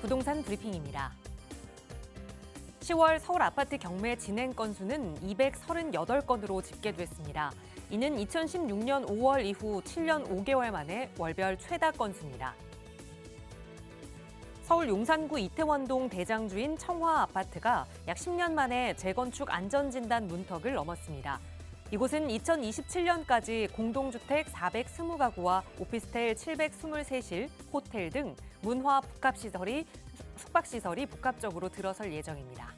부동산 브리핑입니다. 10월 서울 아파트 경매 진행 건수는 238건으로 집계됐습니다. 이는 2016년 5월 이후 7년 5개월 만에 월별 최다 건수입니다. 서울 용산구 이태원동 대장주인 청화 아파트가 약 10년 만에 재건축 안전진단 문턱을 넘었습니다. 이곳은 2027년까지 공동주택 420가구와 오피스텔 723실, 호텔 등 문화 숙박시설이 복합적으로 들어설 예정입니다.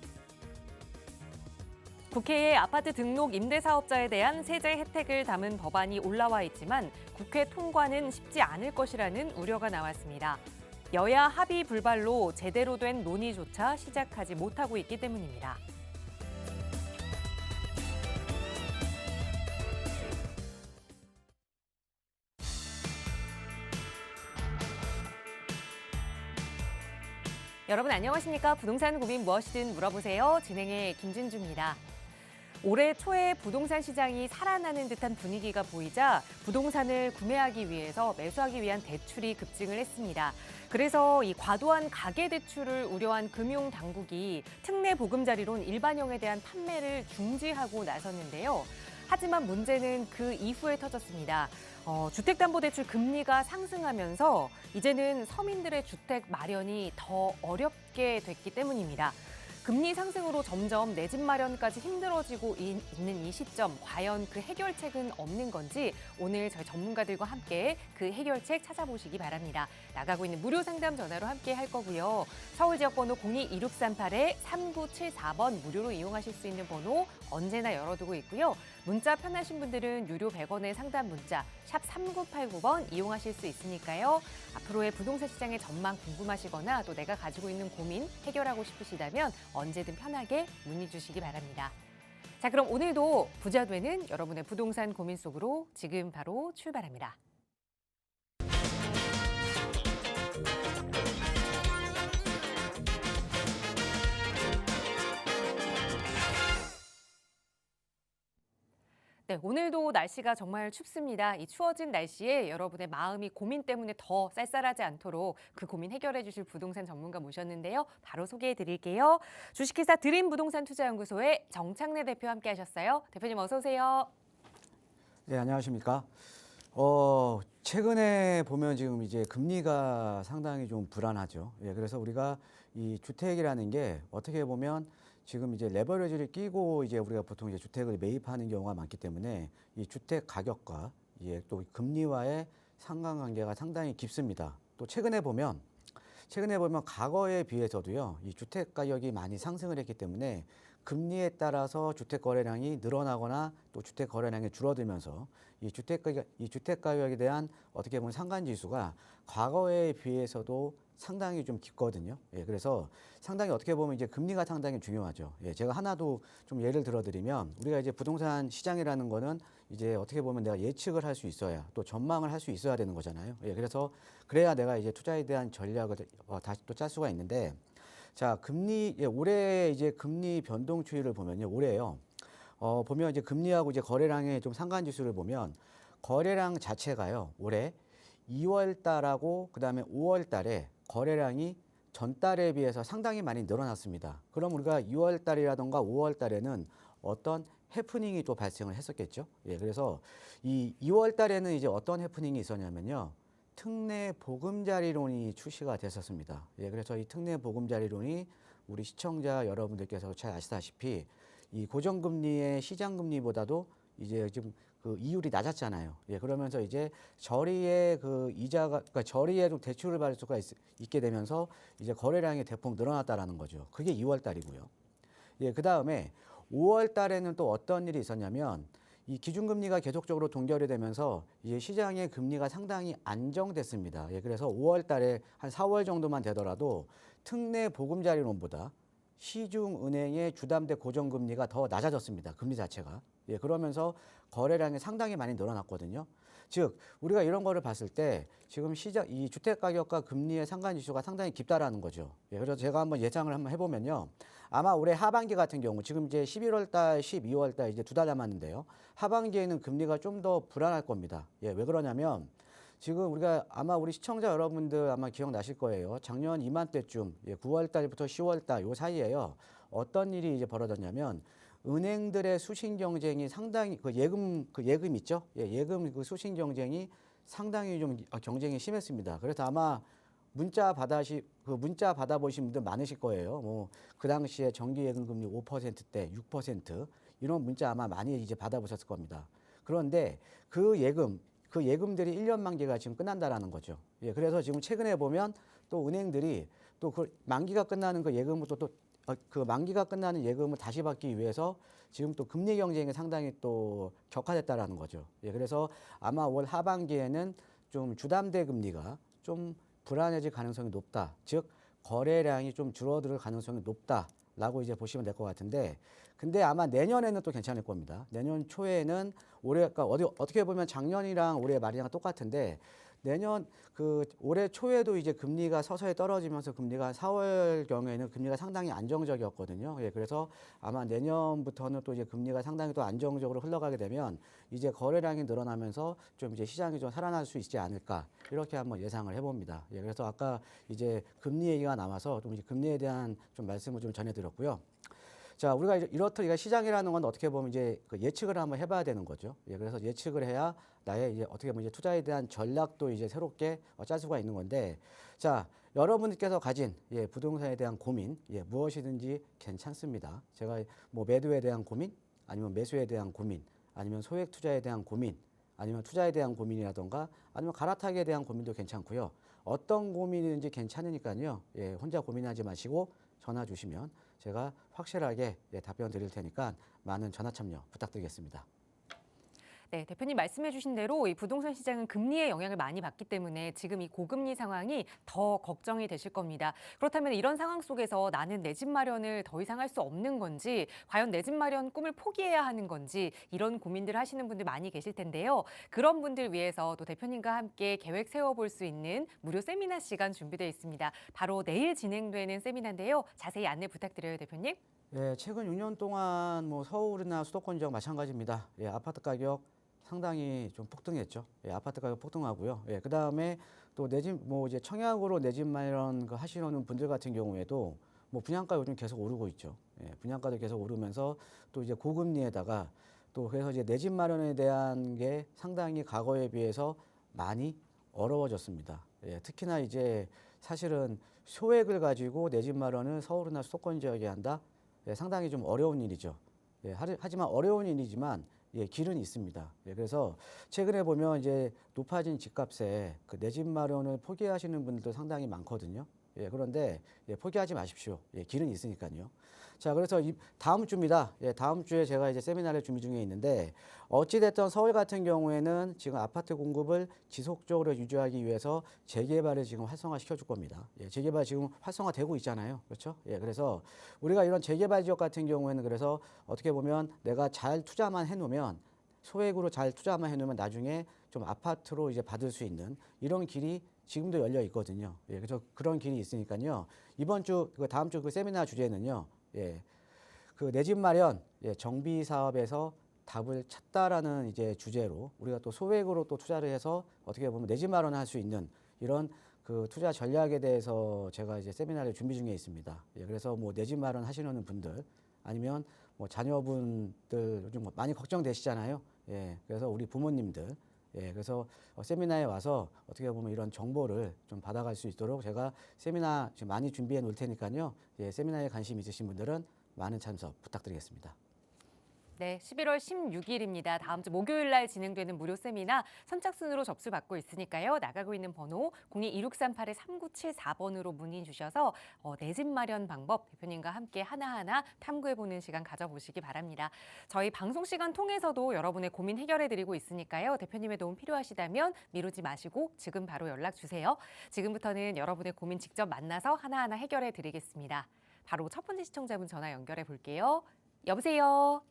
국회에 아파트 등록 임대사업자에 대한 세제 혜택을 담은 법안이 올라와 있지만 국회 통과는 쉽지 않을 것이라는 우려가 나왔습니다. 여야 합의 불발로 제대로 된 논의조차 시작하지 못하고 있기 때문입니다. 여러분 안녕하십니까? 부동산 고민 무엇이든 물어보세요. 진행의 김진주입니다. 올해 초에 부동산 시장이 살아나는 듯한 분위기가 보이자 부동산을 구매하기 위해서 매수하기 위한 대출이 급증을 했습니다. 그래서 이 과도한 가계대출을 우려한 금융당국이 특례 보금자리론 일반형에 대한 판매를 중지하고 나섰는데요. 하지만 문제는 그 이후에 터졌습니다. 주택담보대출 금리가 상승하면서 이제는 서민들의 주택 마련이 더 어렵게 됐기 때문입니다. 금리 상승으로 점점 내 집 마련까지 힘들어지고 있는 이 시점, 과연 그 해결책은 없는 건지 오늘 저희 전문가들과 함께 그 해결책 찾아보시기 바랍니다. 나가고 있는 무료 상담 전화로 함께 할 거고요. 서울 지역번호 02-2638-3974번 무료로 이용하실 수 있는 번호 언제나 열어두고 있고요. 문자 편하신 분들은 유료 100원의 상담 문자 샵 3989번 이용하실 수 있으니까요. 앞으로의 부동산 시장의 전망 궁금하시거나 또 내가 가지고 있는 고민 해결하고 싶으시다면 언제든 편하게 문의 주시기 바랍니다. 자, 그럼 오늘도 부자 되는 여러분의 부동산 고민 속으로 지금 바로 출발합니다. 네, 오늘도 날씨가 정말 춥습니다. 이 추워진 날씨에 여러분의 마음이 고민 때문에 더 쌀쌀하지 않도록 그 고민 해결해 주실 부동산 전문가 모셨는데요. 바로 소개해 드릴게요. 주식회사 드림부동산투자연구소의 정창래 대표 함께 하셨어요. 대표님 어서 오세요. 네, 안녕하십니까. 최근에 보면 지금 이제 금리가 상당히 좀 불안하죠. 예, 그래서 우리가 이 주택이라는 게 어떻게 보면 지금 이제 레버리지를 끼고 이제 우리가 보통 이제 주택을 매입하는 경우가 많기 때문에 이 주택 가격과 또 금리와의 상관관계가 상당히 깊습니다. 또 최근에 보면 과거에 비해서도요, 이 주택 가격이 많이 상승을 했기 때문에 금리에 따라서 주택 거래량이 늘어나거나 또 주택 거래량이 줄어들면서 이 주택 가격에 대한 어떻게 보면 상관 지수가 과거에 비해서도 상당히 좀 깊거든요. 예, 그래서 상당히 어떻게 보면 이제 금리가 상당히 중요하죠. 예, 제가 하나도 좀 예를 들어드리면 우리가 이제 부동산 시장이라는 거는 이제 어떻게 보면 내가 예측을 할 수 있어야 또 전망을 할 수 있어야 되는 거잖아요. 예, 그래서 그래야 내가 이제 투자에 대한 전략을 다시 또 짤 수가 있는데, 자, 올해 이제 금리 변동 추이를 보면요, 올해요. 보면 이제 금리하고 이제 거래량의 좀 상관 지수를 보면 거래량 자체가요, 올해 2월 달하고 그다음에 5월 달에 거래량이 전달에 비해서 상당히 많이 늘어났습니다. 그럼 우리가 2월 달이라던가 5월 달에는 어떤 해프닝이 또 발생을 했었겠죠. 예, 그래서 이 2월 달에는 이제 어떤 해프닝이 있었냐면요, 특례 보금자리론이 출시가 됐었습니다. 예, 그래서 이 특례 보금자리론이 우리 시청자 여러분들께서 잘 아시다시피 이 고정금리의 시장금리보다도 이제 지금 그 이율이 낮았잖아요. 예, 그러면서 이제 저리의 그 이자가, 그러니까 저리의 좀 대출을 받을 수가 있게 되면서 이제 거래량이 대폭 늘어났다라는 거죠. 그게 2월 달이고요. 예, 그 다음에 5월 달에는 또 어떤 일이 있었냐면 이 기준금리가 계속적으로 동결이 되면서 이제 시장의 금리가 상당히 안정됐습니다. 예, 그래서 5월 달에 한 4월 정도만 되더라도 특례 보금자리론보다 시중은행의 주담대 고정금리가 더 낮아졌습니다. 금리 자체가. 예, 그러면서 거래량이 상당히 많이 늘어났거든요. 즉, 우리가 이런 거를 봤을 때 지금 이 주택 가격과 금리의 상관 지수가 상당히 깊다라는 거죠. 예, 그래서 제가 한번 예상을 한번 해보면요. 아마 올해 하반기 같은 경우 지금 이제 11월 달, 12월 달 이제 2달 남았는데요. 하반기에는 금리가 좀 더 불안할 겁니다. 예, 왜 그러냐면 지금 우리가 아마 우리 시청자 여러분들 아마 기억나실 거예요. 작년 이맘때쯤 9월 달부터 10월 달 요 사이에요. 어떤 일이 이제 벌어졌냐면 은행들의 수신 경쟁이 상당히 예금 있죠? 예금 그 수신 경쟁이 상당히 좀 경쟁이 심했습니다. 그래서 아마 문자 받아보신 분들 많으실 거예요. 뭐 그 당시에 정기 예금 금리 5%대 6% 이런 문자 아마 많이 이제 받아보셨을 겁니다. 그런데 그 예금들이 1년 만기가 지금 끝난다라는 거죠. 그래서 지금 최근에 보면 또 은행들이 또 그 만기가 끝나는 그 예금을 그 만기가 끝나는 예금을 다시 받기 위해서 지금 또 금리 경쟁이 상당히 또 격화됐다라는 거죠. 그래서 아마 올 하반기에는 좀 주담대 금리가 좀 불안해질 가능성이 높다. 즉 거래량이 좀 줄어들 가능성이 높다라고 이제 보시면 될 것 같은데, 근데 아마 내년에는 또 괜찮을 겁니다. 내년 초에는 올해가 어떻게 보면 작년이랑 올해 말이랑 똑같은데 내년 올해 초에도 이제 금리가 서서히 떨어지면서 금리가 4월 경우에는 금리가 상당히 안정적이었거든요. 그래서 아마 내년부터는 또 이제 금리가 상당히 또 안정적으로 흘러가게 되면 이제 거래량이 늘어나면서 좀 이제 시장이 좀 살아날 수 있지 않을까 이렇게 한번 예상을 해봅니다. 그래서 아까 이제 금리 얘기가 나와서 좀 이제 금리에 대한 좀 말씀을 좀 전해드렸고요. 자, 우리가 이렇듯 시장이라는 건 어떻게 보면 이제 그 예측을 한번 해봐야 되는 거죠. 그래서 예측을 해야 나의 이제 어떻게 보면 이제 투자에 대한 전략도 이제 새롭게 짤 수가 있는 건데, 자, 여러분들께서 가진 부동산에 대한 고민, 무엇이든지 괜찮습니다. 제가 뭐 매도에 대한 고민, 아니면 매수에 대한 고민, 아니면 소액 투자에 대한 고민, 아니면 투자에 대한 고민이라던가, 아니면 갈아타기에 대한 고민도 괜찮고요. 어떤 고민이든지 괜찮으니까요. 혼자 고민하지 마시고 전화 주시면 제가 확실하게 답변 드릴 테니까 많은 전화 참여 부탁드리겠습니다. 네, 대표님 말씀해 주신 대로 이 부동산 시장은 금리의 영향을 많이 받기 때문에 지금 이 고금리 상황이 더 걱정이 되실 겁니다. 그렇다면 이런 상황 속에서 나는 내 집 마련을 더 이상 할 수 없는 건지, 과연 내 집 마련 꿈을 포기해야 하는 건지 이런 고민들 하시는 분들 많이 계실 텐데요. 그런 분들 위해서 또 대표님과 함께 계획 세워볼 수 있는 무료 세미나 시간 준비되어 있습니다. 바로 내일 진행되는 세미나인데요. 자세히 안내 부탁드려요, 대표님. 최근 6년 동안 뭐 서울이나 수도권 지역 마찬가지입니다. 아파트 가격 상당히 좀 폭등했죠. 아파트 가격 폭등하고요. 그 다음에 또 내 집, 뭐 이제 청약으로 내 집 마련 하시는 분들 같은 경우에도 뭐 분양가 요즘 계속 오르고 있죠. 분양가도 계속 오르면서 또 이제 고금리에다가 또 그래서 이제 내 집 마련에 대한 게 상당히 과거에 비해서 많이 어려워졌습니다. 특히나 이제 사실은 소액을 가지고 내 집 마련을 서울이나 수도권 지역에 한다. 상당히 좀 어려운 일이죠. 하지만 어려운 일이지만 길은 있습니다. 그래서 최근에 보면 이제 높아진 집값에 그 내 집 마련을 포기하시는 분들도 상당히 많거든요. 그런데 포기하지 마십시오. 길은 있으니까요. 자, 그래서 다음 주입니다. 다음 주에 제가 이제 세미나를 준비 중에 있는데 어찌됐든 서울 같은 경우에는 지금 아파트 공급을 지속적으로 유지하기 위해서 재개발을 지금 활성화시켜 줄 겁니다. 재개발 지금 활성화되고 있잖아요. 그렇죠? 그래서 우리가 이런 재개발 지역 같은 경우에는 그래서 어떻게 보면 내가 잘 투자만 해놓으면 소액으로 잘 투자만 해놓으면 나중에 좀 아파트로 이제 받을 수 있는 이런 길이 지금도 열려 있거든요. 그래서 그런 길이 있으니까요. 이번 주, 다음 주 그 세미나 주제는요. 그 내 집 마련 정비 사업에서 답을 찾다라는 이제 주제로 우리가 또 소액으로 또 투자를 해서 어떻게 보면 내 집 마련을 할 수 있는 이런 그 투자 전략에 대해서 제가 이제 세미나를 준비 중에 있습니다. 그래서 뭐 내 집 마련 하시는 분들 아니면 뭐 자녀분들 요즘 뭐 많이 걱정되시잖아요. 그래서 우리 부모님들 그래서 세미나에 와서 어떻게 보면 이런 정보를 좀 받아갈 수 있도록 제가 세미나 지금 많이 준비해 놓을 테니까요. 세미나에 관심 있으신 분들은 많은 참석 부탁드리겠습니다. 네, 11월 16일입니다. 다음 주 목요일 날 진행되는 무료 세미나 선착순으로 접수 받고 있으니까요. 나가고 있는 번호 02-2638-3974번으로 문의 주셔서 내 집 마련 방법 대표님과 함께 하나하나 탐구해보는 시간 가져보시기 바랍니다. 저희 방송 시간 통해서도 여러분의 고민 해결해드리고 있으니까요. 대표님의 도움 필요하시다면 미루지 마시고 지금 바로 연락 주세요. 지금부터는 여러분의 고민 직접 만나서 하나하나 해결해드리겠습니다. 바로 첫 번째 시청자분 전화 연결해 볼게요. 여보세요.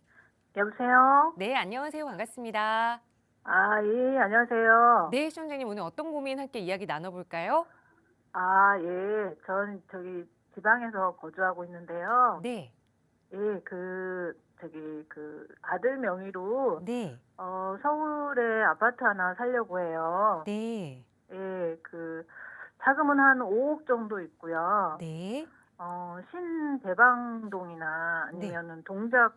여보세요? 네, 안녕하세요. 반갑습니다. 아, 예, 안녕하세요. 네, 시청자님 오늘 어떤 고민 함께 이야기 나눠볼까요? 아, 예, 전 저기 지방에서 거주하고 있는데요. 네, 예, 그 그 아들 명의로 네. 서울에 아파트 하나 살려고 해요. 네. 예, 그 자금은 한 5억 정도 있고요. 네. 신대방동이나 네. 아니면은 동작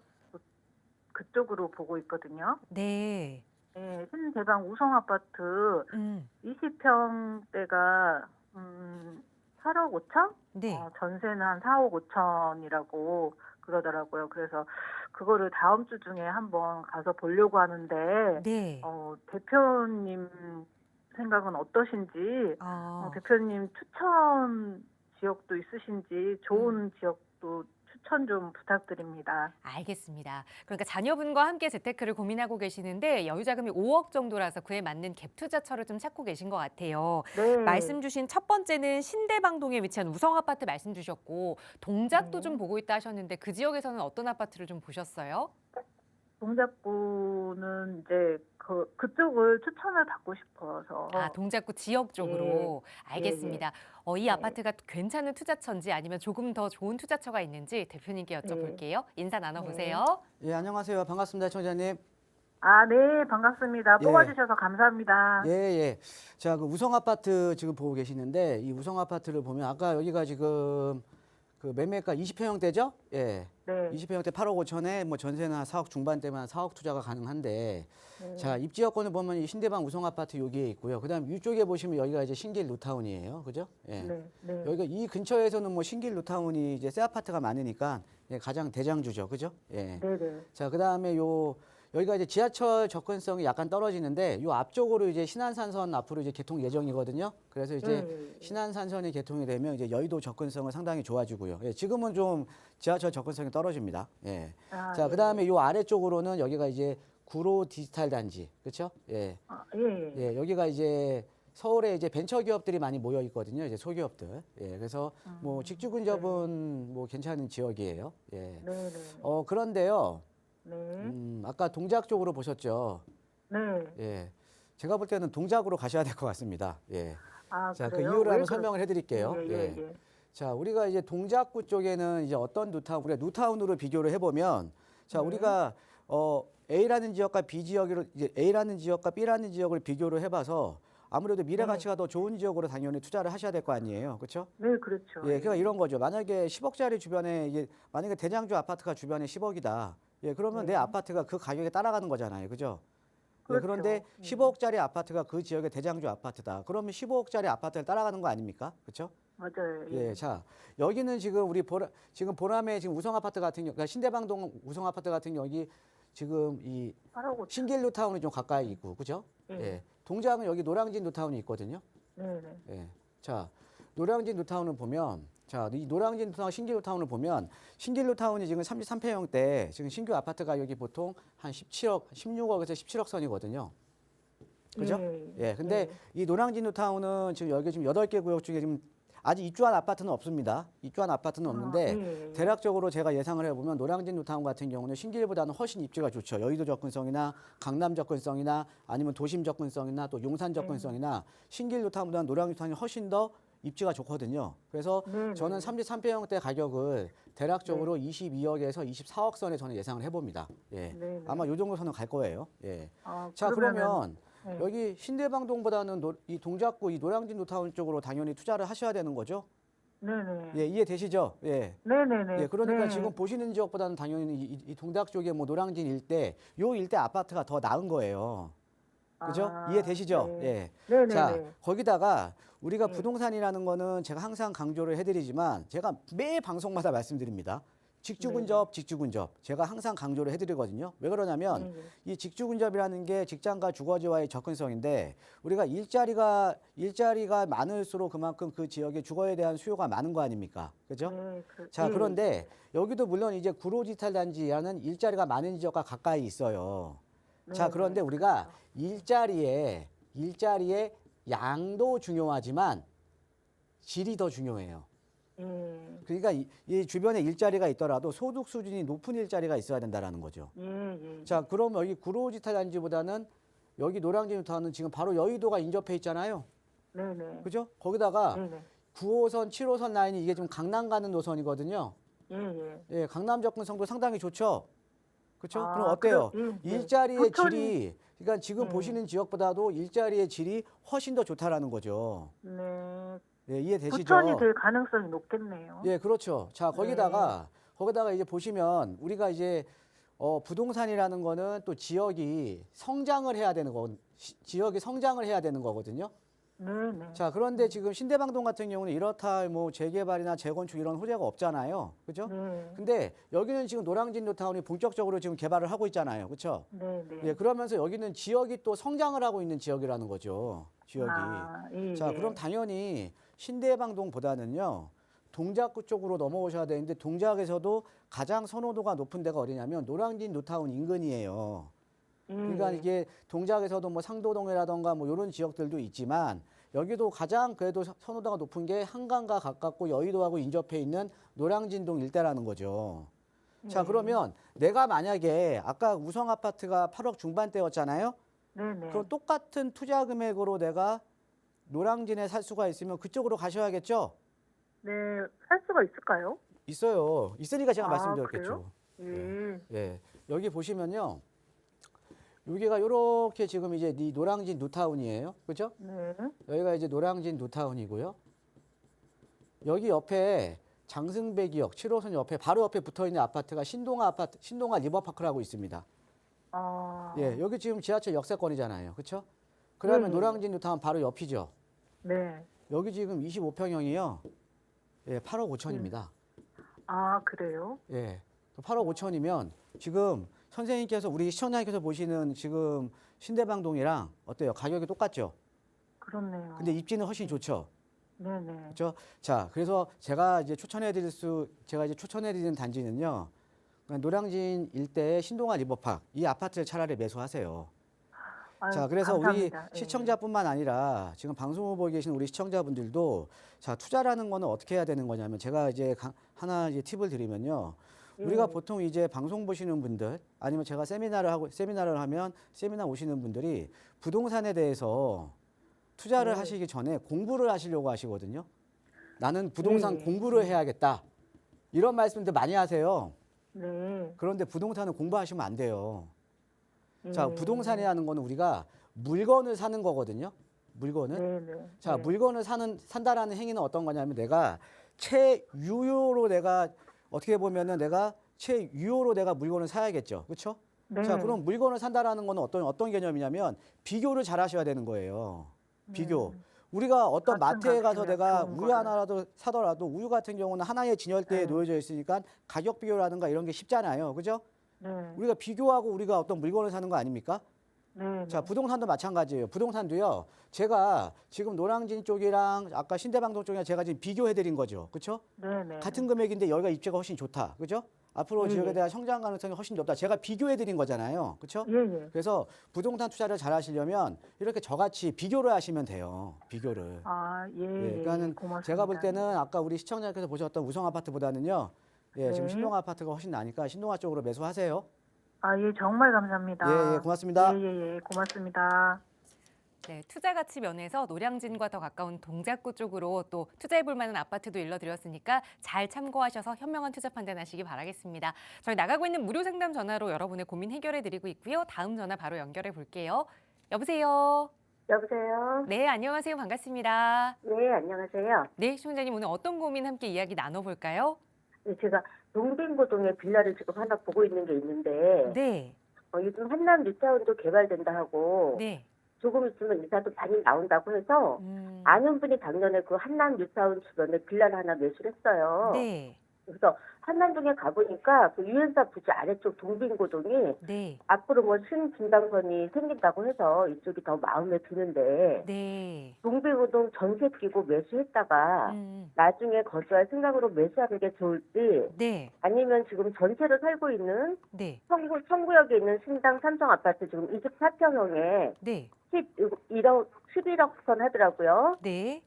그쪽으로 보고 있거든요. 네. 예, 신대방 우성 아파트 음. 20평대가 8억 5천? 네. 전세는 한 4억 5천이라고 그러더라고요. 그래서 그거를 다음 주 중에 한번 가서 보려고 하는데 네. 대표님 생각은 어떠신지, 대표님 추천 지역도 있으신지 좋은 지역도 추천 좀 부탁드립니다. 알겠습니다. 그러니까 자녀분과 함께 재테크를 고민하고 계시는데 여유 자금이 5억 정도라서 그에 맞는 갭 투자처를 좀 찾고 계신 것 같아요. 네. 말씀 주신 첫 번째는 신대방동에 위치한 우성 아파트 말씀 주셨고 동작도 네. 좀 보고 있다 하셨는데 그 지역에서는 어떤 아파트를 좀 보셨어요? 동작구는 이제 그쪽을 추천을 받고 싶어서. 동작구 지역 쪽으로. 예. 알겠습니다. 이 네. 아파트가 괜찮은 투자처인지 아니면 조금 더 좋은 투자처가 있는지 대표님께 여쭤볼게요. 인사 나눠보세요. 예, 안녕하세요. 반갑습니다, 청자님. 네, 반갑습니다. 예. 뽑아주셔서 감사합니다. 예, 예. 자, 그 우성 아파트 지금 보고 계시는데 이 우성 아파트를 보면 아까 여기가 지금 그 매매가 20평형대죠? 예. 네. 20평형대 8억 5천에 뭐 전세나 4억 중반대만 4억 투자가 가능한데 네. 자, 입지 여건을 보면 이 신대방 우성 아파트 여기에 있고요. 그다음 위쪽에 보시면 여기가 이제 신길 뉴타운이에요. 그죠? 예. 네. 여기가 이 근처에서는 뭐 신길 뉴타운이 이제 새 아파트가 많으니까 예, 가장 대장주죠. 그죠? 예. 네. 자, 그다음에 여기가 이제 지하철 접근성이 약간 떨어지는데 요 앞쪽으로 이제 신안산선 앞으로 이제 개통 예정이거든요. 그래서 이제 신안산선이 개통이 되면 이제 여의도 접근성은 상당히 좋아지고요. 예, 지금은 좀 지하철 접근성이 떨어집니다. 예. 자, 네. 그다음에 요 아래쪽으로는 여기가 이제 구로 디지털 단지. 그렇죠? 예. 예, 여기가 이제 서울에 이제 벤처 기업들이 많이 모여 있거든요. 이제 소기업들. 예. 그래서 뭐 직주 근접은 뭐 괜찮은 지역이에요. 예. 네. 그런데요. 네. 아까 동작 쪽으로 보셨죠? 네. 예. 제가 볼 때는 동작으로 가셔야 될 것 같습니다. 예. 자, 그 그래요? 이유를 왜 한번 설명을 해드릴게요. 예. 자, 우리가 이제 동작구 쪽에는 이제 어떤 뉴타운, 우리가 뉴타운으로 비교를 해보면, 자, 우리가 A라는 지역과 B 지역을 이제 A라는 지역과 B라는 지역을 비교를 해봐서 아무래도 미래 가치가 더 좋은 지역으로 당연히 투자를 하셔야 될 거 아니에요, 그렇죠? 네, 그렇죠. 예, 그러니까 이런 거죠. 만약에 10억짜리 주변에 이게 만약에 대장주 아파트가 주변에 10억이다. 예, 그러면 내 아파트가 그 가격에 따라가는 거잖아요, 그죠? 예, 그런데 15억짜리 아파트가 그 지역의 대장주 아파트다. 그러면 15억짜리 아파트를 따라가는 거 아닙니까? 그렇죠? 맞아요. 예, 자, 여기는 지금 지금 보람의 지금 우성 아파트 같은 경우, 그러니까 신대방동 우성 아파트 같은 경우 여기 지금 이 신길 뉴타운이 좀 가까이 있고, 그죠? 예. 동작은 여기 노량진 뉴타운이 있거든요. 네. 예. 자, 노량진 뉴타운을 보면, 자, 이 노량진 뉴타운, 신길 뉴타운을 보면, 신길 뉴타운이 지금 33평형대, 지금 신규 아파트 가격이 보통 한 16억에서 17억 선이거든요. 그죠? 예. 근데 이 노량진 뉴타운은 지금 여기 지금 8개 구역 중에 지금 아직 입주한 아파트는 없습니다. 입주한 아파트는 없는데 대략적으로 제가 예상을 해보면 노량진 뉴타운 같은 경우는 신길보다는 훨씬 입지가 좋죠. 여의도 접근성이나 강남 접근성이나 아니면 도심 접근성이나 또 용산 접근성이나 신길 뉴타운보다는 노량진 뉴타운이 훨씬 더 입지가 좋거든요. 그래서 저는 33평형대 가격을 대략적으로 22억에서 24억 선에 저는 예상을 해봅니다. 예. 아마 요 정도 선은 갈 거예요. 예. 자, 그러면 여기 신대방동보다는 이 동작구 이 노량진 뉴타운 쪽으로 당연히 투자를 하셔야 되는 거죠. 네네. 예, 이해되시죠? 예. 네네네. 예, 그러니까 지금 보시는 지역보다는 당연히 이 동작 쪽에 뭐 노량진 일대, 요 일대 아파트가 더 나은 거예요. 그죠? 이해되시죠? 예. 네네네. 자, 거기다가 우리가 부동산이라는 거는 제가 항상 강조를 해드리지만 제가 매 방송마다 말씀드립니다. 직주근접. 제가 항상 강조를 해드리거든요. 왜 그러냐면 이 직주근접이라는 게 직장과 주거지와의 접근성인데 우리가 일자리가 많을수록 그만큼 그 지역의 주거에 대한 수요가 많은 거 아닙니까? 그죠? 자, 그런데 여기도 물론 이제 구로디지털 단지라는 일자리가 많은 지역과 가까이 있어요. 자, 그런데 우리가 일자리의 양도 중요하지만 질이 더 중요해요. 그러니까 이 주변에 일자리가 있더라도 소득 수준이 높은 일자리가 있어야 된다라는 거죠. 자, 그럼 여기 구로디지털 단지보다는 여기 노량진 뉴타운은 지금 바로 여의도가 인접해 있잖아요. 네네. 그죠? 거기다가 9호선, 7호선 라인이 이게 좀 강남 가는 노선이거든요. 예, 강남 접근성도 상당히 좋죠. 그렇죠? 아, 그럼 어때요? 예, 네. 일자리의 부천이 질이 그러니까 지금 네. 보시는 지역보다도 일자리의 질이 훨씬 더 좋다라는 거죠. 네. 예, 부천이 이해되시죠? 될 가능성이 높겠네요. 예, 그렇죠. 자, 네. 거기다가 이제 보시면 우리가 이제 부동산이라는 거는 또 지역이 성장을 해야 되는 지역이 성장을 해야 되는 거거든요. 네네. 자, 그런데 지금 신대방동 같은 경우는 이렇다 뭐 재개발이나 재건축 이런 호재가 없잖아요. 그죠? 네. 근데 여기는 지금 노량진 뉴타운이 본격적으로 지금 개발을 하고 있잖아요. 그렇죠? 네네. 예, 그러면서 여기는 지역이 또 성장을 하고 있는 지역이라는 거죠. 지역이. 아, 예, 자, 그럼 예. 당연히 신대방동보다는요. 동작구 쪽으로 넘어오셔야 되는데 동작에서도 가장 선호도가 높은 데가 어디냐면 노량진 뉴타운 인근이에요. 그러니까 예. 이게 동작에서도 뭐 상도동이라던가 뭐 이런 지역들도 있지만 여기도 가장 그래도 선호도가 높은 게 한강과 가깝고 여의도하고 인접해 있는 노량진동 일대라는 거죠. 자, 예. 그러면 내가 만약에 아까 우성 아파트가 8억 중반대였잖아요. 네네. 그럼 똑같은 투자 금액으로 내가 노량진에 살 수가 있으면 그쪽으로 가셔야겠죠? 네, 살 수가 있을까요? 있어요. 있으니까 제가 아, 말씀드렸겠죠. 그래요? 예. 예. 여기 보시면요. 여기가 요렇게 지금 이제 이 노량진 뉴타운이에요. 그죠? 네. 여기가 이제 노량진 뉴타운이고요. 여기 옆에 장승배기역 7호선 옆에 바로 옆에 붙어 있는 아파트가 신동아 리버파크라고 있습니다. 아. 예, 여기 지금 지하철 역세권이잖아요. 그렇죠? 그러면 예. 노량진 뉴타운 바로 옆이죠. 네. 여기 지금 25평형이요. 예, 8억 5천입니다. 아, 그래요? 예. 8억 5천이면 지금 선생님께서 우리 시청자님께서 보시는 지금 신대방동이랑 어때요? 가격이 똑같죠? 그렇네요. 근데 입지는 훨씬 좋죠. 네네. 그렇죠? 자, 그래서 제가 이제 추천해 드리는 단지는요. 그냥 노량진 일대의 신동아 리버파크 이 아파트를 차라리 매수하세요. 아유, 자, 그래서 우리 감사합니다. 예. 시청자뿐만 아니라 지금 방송을 보고 계신 우리 시청자분들도 자, 투자라는 거는 어떻게 해야 되는 거냐면 제가 이제 하나 이제 팁을 드리면요. 우리가 예. 보통 이제 방송 보시는 분들 아니면 제가 세미나를 하면 세미나 오시는 분들이 부동산에 대해서 투자를 네. 하시기 전에 공부를 하시려고 하시거든요. 나는 부동산 예. 공부를 해야겠다. 이런 말씀들 많이 하세요. 네. 그런데 부동산은 공부하시면 안 돼요. 예. 자, 부동산이라는 거는 우리가 물건을 사는 거거든요. 물건을. 네네. 자, 네. 물건을 산다라는 행위는 어떤 거냐면 내가 최유효로 내가 어떻게 보면은 내가 최유효로 내가 물건을 사야겠죠. 그렇죠? 네. 자, 그럼 물건을 산다라는 거는 어떤 개념이냐면 비교를 잘 하셔야 되는 거예요. 비교. 우리가 어떤 같은 마트에 가서 값이면 내가 좋은 우유 거를. 하나라도 사더라도 우유 같은 경우는 하나의 진열대에 네. 놓여져 있으니까 가격 비교라든가 이런 게 쉽잖아요. 그죠? 네. 우리가 비교하고 우리가 어떤 물건을 사는 거 아닙니까? 네. 자, 부동산도 마찬가지예요. 부동산도요. 제가 지금 노량진 쪽이랑 아까 신대방동 쪽이랑 제가 지금 비교해 드린 거죠. 그렇죠? 네네. 같은 금액인데 여기가 입지가 훨씬 좋다. 그죠? 앞으로 예, 지역에 예. 대한 성장 가능성이 훨씬 높다. 제가 비교해 드린 거잖아요. 그렇죠? 예예. 그래서 부동산 투자를 잘 하시려면 이렇게 저같이 비교를 하시면 돼요. 비교를. 아, 예. 예, 예. 그러니까는 고맙습니다. 제가 볼 때는 아까 우리 시청자께서 보셨던 우성 아파트보다는요. 예, 지금 네. 신동아 아파트가 훨씬 나니까 신동아 쪽으로 매수하세요. 아, 예, 정말 감사합니다. 예, 예, 고맙습니다. 예, 고맙습니다. 네, 투자 가치 면에서 노량진과 더 가까운 동작구 쪽으로 또 투자해 볼 만한 아파트도 일러드렸으니까 잘 참고하셔서 현명한 투자 판단하시기 바라겠습니다. 저희 나가고 있는 무료 상담 전화로 여러분의 고민 해결해 드리고 있고요. 다음 전화 바로 연결해 볼게요. 여보세요. 여보세요? 네, 안녕하세요. 반갑습니다. 네, 안녕하세요. 네, 시청자님 오늘 어떤 고민 함께 이야기 나눠볼까요? 네, 제가 동빙고동에 빌라를 지금 하나 보고 있는 게 있는데 네, 요즘 한남 뉴타운도 개발된다 하고 네. 조금 있으면 이사도 많이 나온다고 해서 아는 분이 작년에 그 한남 뉴타운 주변에 빌라를 하나 매수를 했어요. 네, 그래서 한남동에 가보니까 그 유엔사 부지 아래쪽 동빙고동이 네, 앞으로 뭐 신분당선이 생긴다고 해서 이쪽이 더 마음에 드는데 네. 동빙고동 전세 끼고 매수했다가 나중에 거주할 생각으로 매수하는 게 좋을지 네, 아니면 지금 전세로 살고 있는 네, 성구역에 있는 신당 삼성 아파트 지금 24평형에 네, 11억 선 하더라고요. 네.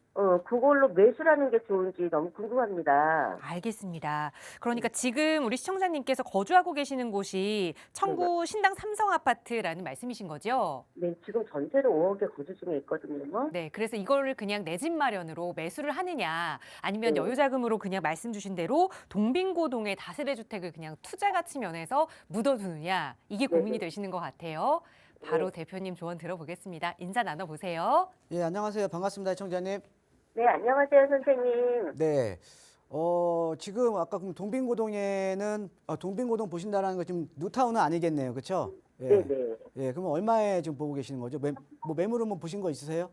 그걸로 매수라는 게 좋은지 너무 궁금합니다. 알겠습니다. 그러니까 지금 우리 시청자님께서 거주하고 계시는 곳이 청구 신당 삼성 아파트라는 말씀이신 거죠? 네, 지금 전세로 5억에 거주 중에 있거든요. 네, 그래서 이거를 그냥 내 집 마련으로 매수를 하느냐, 아니면 네. 여유자금으로 그냥 말씀 주신 대로 동빙고동의 다세대 주택을 그냥 투자 가치 면에서 묻어두느냐, 이게 고민이 네네. 되시는 것 같아요. 바로 네. 대표님 조언 들어보겠습니다. 인사 나눠보세요. 예, 안녕하세요. 반갑습니다, 청자님. 네, 안녕하세요, 선생님. 네. 지금 아까 그럼 동빙고동에는 동빙고동 보신다라는 거 지금 뉴타운은 아니겠네요. 그렇죠? 예. 네네. 예, 그러면 얼마에 지금 보고 계시는 거죠? 매물은 뭐 보신 거 있으세요?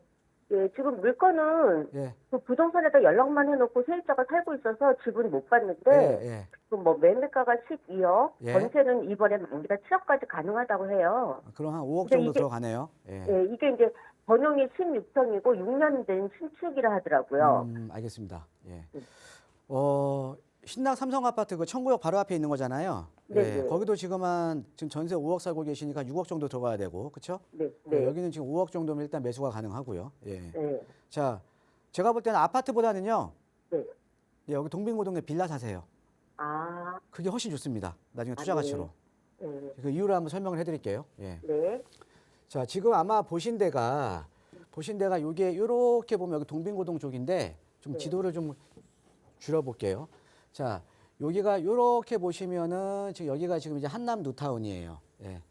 예, 지금 물건은 예. 그 부동산에다 연락만 해놓고 세입자가 살고 있어서 집은 못 봤는데, 예. 그 뭐 매매가가 12억, 예. 전세는 이번에 만기가 7억까지 가능하다고 해요. 그럼 한 5억 근데 정도 이게- 들어가네요. 예. 예, 이게 이제 전용이 16평이고 6년 된 신축이라 하더라고요. 알겠습니다. 예. 네. 신당 삼성 아파트 그 청구역 바로 앞에 있는 거잖아요. 네, 네. 거기도 지금 전세 5억 살고 계시니까 6억 정도 들어가야 되고, 그렇죠? 네, 네. 여기는 지금 5억 정도면 일단 매수가 가능하고요. 예. 네. 자, 제가 볼 때는 아파트보다는요. 네. 예, 여기 동빙고동에 빌라 사세요. 아, 그게 훨씬 좋습니다. 나중에 투자 네. 가치로. 네. 그 이유를 한번 설명을 해드릴게요. 예. 네. 자, 지금 아마 보신 데가 요게 이렇게 보면 여기 동빙고동 쪽인데 좀 네. 지도를 좀 줄여볼게요. 자, 여기가 이렇게 보시면은 지금 여기가 지금 이제 한남 뉴타운이에요. 예.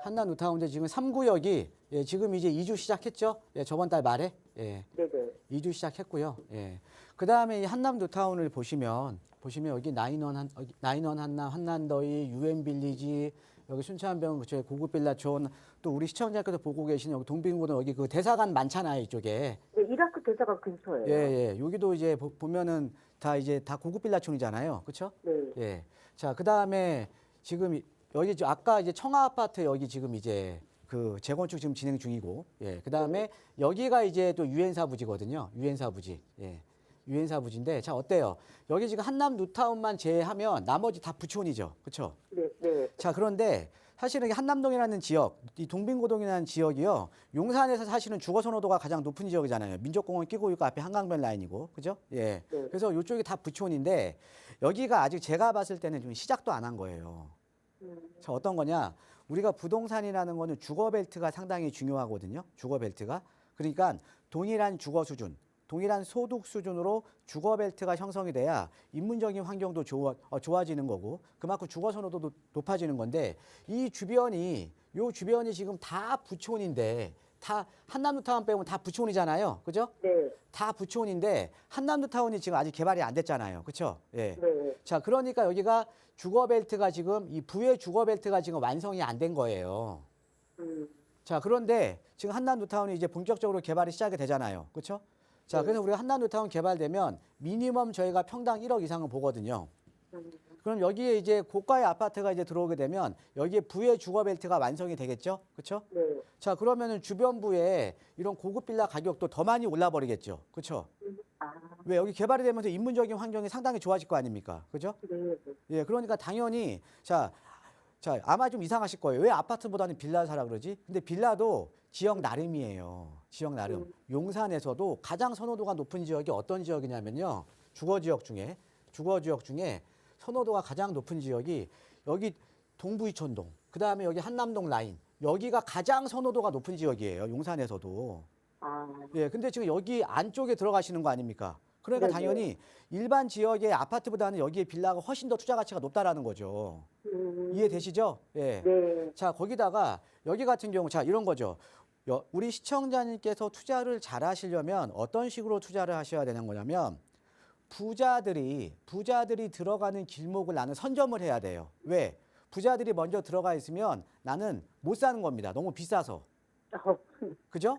한남 뉴타운인데 지금 3구역이 예, 지금 이제 이주 시작했죠. 예, 저번 달 말에 예, 네, 네. 이주 시작했고요. 예. 그 다음에 이 한남 뉴타운을 보시면 여기 나인원 한남, 한남더이, 유엔빌리지, 여기 순천병원 그쪽에 고급 빌라촌, 또 우리 시청자께서 보고 계시는 여기 동빙고동 여기 그 대사관 많잖아요, 이쪽에. 네, 이라크 대사관 근처예요. 예. 여기도 이제 보면은 다 고급 빌라촌이잖아요. 그렇죠? 네. 예. 자, 그다음에 지금 여기 아까 이제 청아 아파트 여기 지금 이제 그 재건축 지금 진행 중이고. 예. 그다음에 여기가 이제 또 유엔사 부지거든요. 유엔사 부지. 예. 유엔사 부지인데 자, 어때요? 여기 지금 한남 뉴타운만 제외하면 나머지 다 부촌이죠. 그렇죠? 네, 네. 자, 그런데 사실은 이 한남동이라는 지역, 이 동빙고동이라는 지역이요. 용산에서 사실은 주거 선호도가 가장 높은 지역이잖아요. 민족공원 끼고 있고 앞에 한강변 라인이고. 그죠? 예. 네. 그래서 이쪽이 다 부촌인데 여기가 아직 제가 봤을 때는 좀 시작도 안 한 거예요. 자, 어떤 거냐? 우리가 부동산이라는 거는 주거 벨트가 상당히 중요하거든요. 주거 벨트가. 그러니까 동일한 주거 수준, 동일한 소득 수준으로 주거 벨트가 형성이 돼야 인문적인 환경도 좋아지는 거고 그만큼 주거 선호도도 높아지는 건데 요 주변이 지금 다 부촌인데 다 한남뉴타운 빼면 다 부촌이잖아요. 그죠? 네. 다 부촌인데 한남뉴타운이 지금 아직 개발이 안 됐잖아요. 그렇죠? 예. 네. 자, 그러니까 여기가 주거벨트가 지금 이 부의 주거벨트가 지금 완성이 안 된 거예요. 자, 그런데 지금 한남뉴타운이 이제 본격적으로 개발이 시작이 되잖아요. 그렇죠? 자, 그래서 우리가 한남뉴타운 개발되면 미니멈 저희가 평당 1억 이상은 보거든요. 그럼 여기에 이제 고가의 아파트가 이제 들어오게 되면 여기에 부의 주거벨트가 완성이 되겠죠. 그렇죠? 네. 자, 그러면은 주변부에 이런 고급 빌라 가격도 더 많이 올라 버리겠죠. 그렇죠? 아, 왜 여기 개발이 되면서 인문적인 환경이 상당히 좋아질 거 아닙니까? 그죠? 네. 예, 그러니까 당연히 자, 아마 좀 이상하실 거예요. 왜 아파트보다는 빌라 사라 그러지? 근데 빌라도 지역 나름이에요. 지역 나름. 용산에서도 가장 선호도가 높은 지역이 어떤 지역이냐면요. 주거 지역 중에 선호도가 가장 높은 지역이 여기 동부이촌동, 그다음에 여기 한남동 라인. 여기가 가장 선호도가 높은 지역이에요. 용산에서도. 아, 예, 근데 지금 여기 안쪽에 들어가시는 거 아닙니까? 그러니까 네네. 당연히 일반 지역의 아파트보다는 여기에 빌라가 훨씬 더 투자 가치가 높다라는 거죠. 이해되시죠? 예. 네. 자, 거기다가 여기 같은 경우 자, 이런 거죠. 우리 시청자님께서 투자를 잘 하시려면 어떤 식으로 투자를 하셔야 되는 거냐면 부자들이 들어가는 길목을 나는 선점을 해야 돼요. 왜? 부자들이 먼저 들어가 있으면 나는 못 사는 겁니다. 너무 비싸서. 그죠?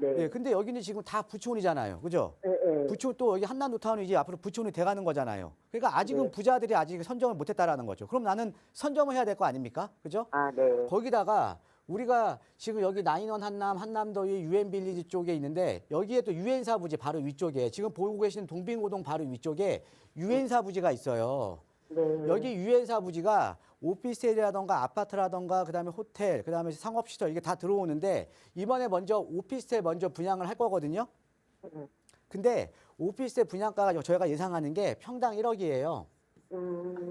네. 예, 근데 여기는 지금 다 부촌이잖아요. 그죠? 네. 부촌 또 여기 한남뉴타운이 이제 앞으로 부촌이 돼가는 거잖아요. 그러니까 아직은 네. 부자들이 아직 선점을 못했다라는 거죠. 그럼 나는 선점을 해야 될 거 아닙니까? 그죠? 아, 네. 거기다가 우리가 지금 여기 나인원 한남, 한남더위, 유엔빌리지 쪽에 있는데 여기에 또 유엔사 부지 바로 위쪽에 지금 보고 계시는 동빙고동 바로 위쪽에 유엔사 부지가 있어요. 네. 여기 유엔사 부지가 오피스텔이라던가 아파트라던가 그다음에 호텔, 그다음에 상업시설 이게 다 들어오는데 이번에 먼저 오피스텔 먼저 분양을 할 거거든요. 근데 오피스텔 분양가가 저희가 예상하는 게 평당 1억이에요.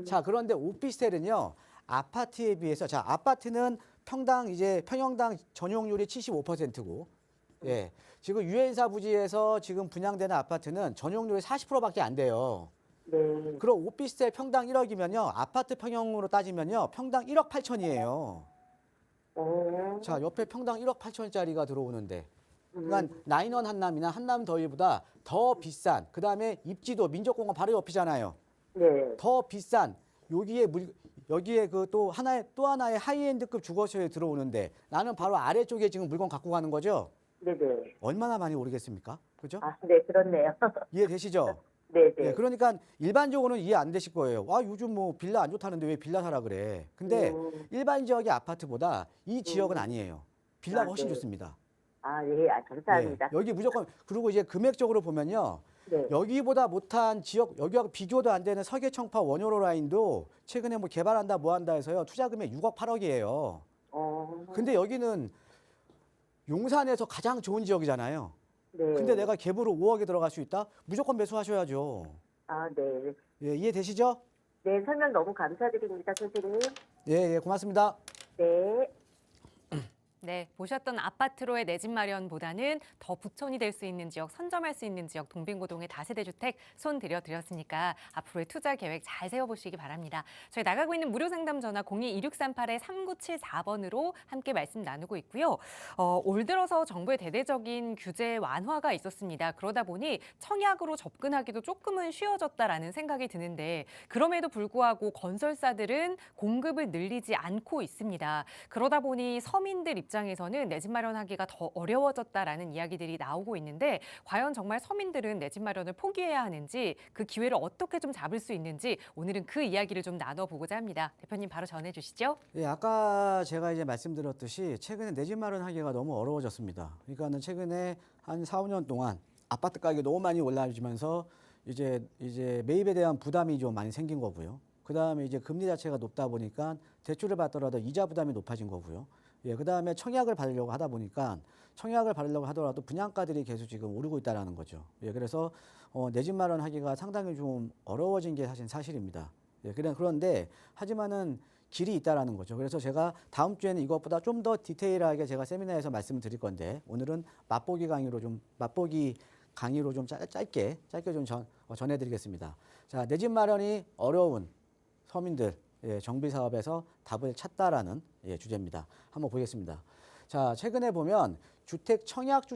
자, 그런데 오피스텔은요, 아파트에 비해서, 자, 아파트는 평당 이제 평형당 전용률이 75%고, 예. 지금 유엔사 부지에서 지금 분양되는 아파트는 전용률이 40%밖에 안 돼요. 네. 그럼 오피스텔 평당 1억이면요, 아파트 평형으로 따지면요, 평당 1억 8천이에요. 자, 옆에 평당 1억 8천짜리가 들어오는데, 그러니까 나인원 한남이나 한남 더위보다 더 비싼, 그 다음에 입지도 민족공원 바로 옆이잖아요. 네. 더 비싼 여기에 그 또 하나의 하이엔드급 주거시에 들어오는데 나는 바로 아래쪽에 지금 물건 갖고 가는 거죠. 네네. 얼마나 많이 오르겠습니까? 그죠? 아, 네, 그렇네요. 이해되시죠? 네네. 예, 그러니까 일반적으로는 이해 안 되실 거예요. 와, 요즘 뭐 빌라 안 좋다는데 왜 빌라 사라 그래? 근데 일반 지역의 아파트보다 이 지역은 아니에요. 빌라가 아, 훨씬 네. 좋습니다. 아, 예, 아, 감사합니다. 예, 여기 무조건 그리고 이제 금액적으로 보면요. 네. 여기보다 못한 지역, 여기와 비교도 안 되는 서계 청파 원효로 라인도 최근에 뭐 개발한다 뭐 한다 해서요. 투자 금액 6억 8억이에요. 근데 여기는 용산에서 가장 좋은 지역이잖아요. 네. 근데 내가 갭으로 5억에 들어갈 수 있다? 무조건 매수하셔야죠. 아, 네. 예, 이해되시죠? 네, 설명 너무 감사드립니다, 선생님. 예, 예, 고맙습니다. 네. 네, 보셨던 아파트로의 내 집 마련보다는 더 부촌이 될 수 있는 지역, 선점할 수 있는 지역 동빙고동의 다세대 주택 손 들여드렸으니까 앞으로의 투자 계획 잘 세워보시기 바랍니다. 저희 나가고 있는 무료 상담 전화 02-2638-3974번으로 함께 말씀 나누고 있고요. 올 들어서 정부의 대대적인 규제 완화가 있었습니다. 그러다 보니 청약으로 접근하기도 조금은 쉬워졌다라는 생각이 드는데 그럼에도 불구하고 건설사들은 공급을 늘리지 않고 있습니다. 그러다 보니 서민들 입장에서는 내 집 마련하기가 더 어려워졌다라는 이야기들이 나오고 있는데 과연 정말 서민들은 내 집 마련을 포기해야 하는지 그 기회를 어떻게 좀 잡을 수 있는지 오늘은 그 이야기를 좀 나눠보고자 합니다. 대표님 바로 전해주시죠. 예, 아까 제가 이제 말씀드렸듯이 최근에 내 집 마련하기가 너무 어려워졌습니다. 그러니까는 최근에 한 4, 5년 동안 아파트 가격이 너무 많이 올라지면서 이제 매입에 대한 부담이 좀 많이 생긴 거고요. 그 다음에 이제 금리 자체가 높다 보니까 대출을 받더라도 이자 부담이 높아진 거고요. 예, 그 다음에 청약을 받으려고 하더라도 분양가들이 계속 지금 오르고 있다라는 거죠. 예, 그래서 내 집 마련하기가 상당히 좀 어려워진 게 사실입니다. 예, 그런데 하지만은 길이 있다라는 거죠. 그래서 제가 다음 주에는 이것보다 좀 더 디테일하게 제가 세미나에서 말씀드릴 건데 오늘은 맛보기 강의로 좀 짧게 좀 전해드리겠습니다. 자, 내 집 마련이 어려운 서민들. 예, 정비 사업에서 답을 찾다라는 주제입니다. 한번 보겠습니다. 자, 최근에 보면 주택 청약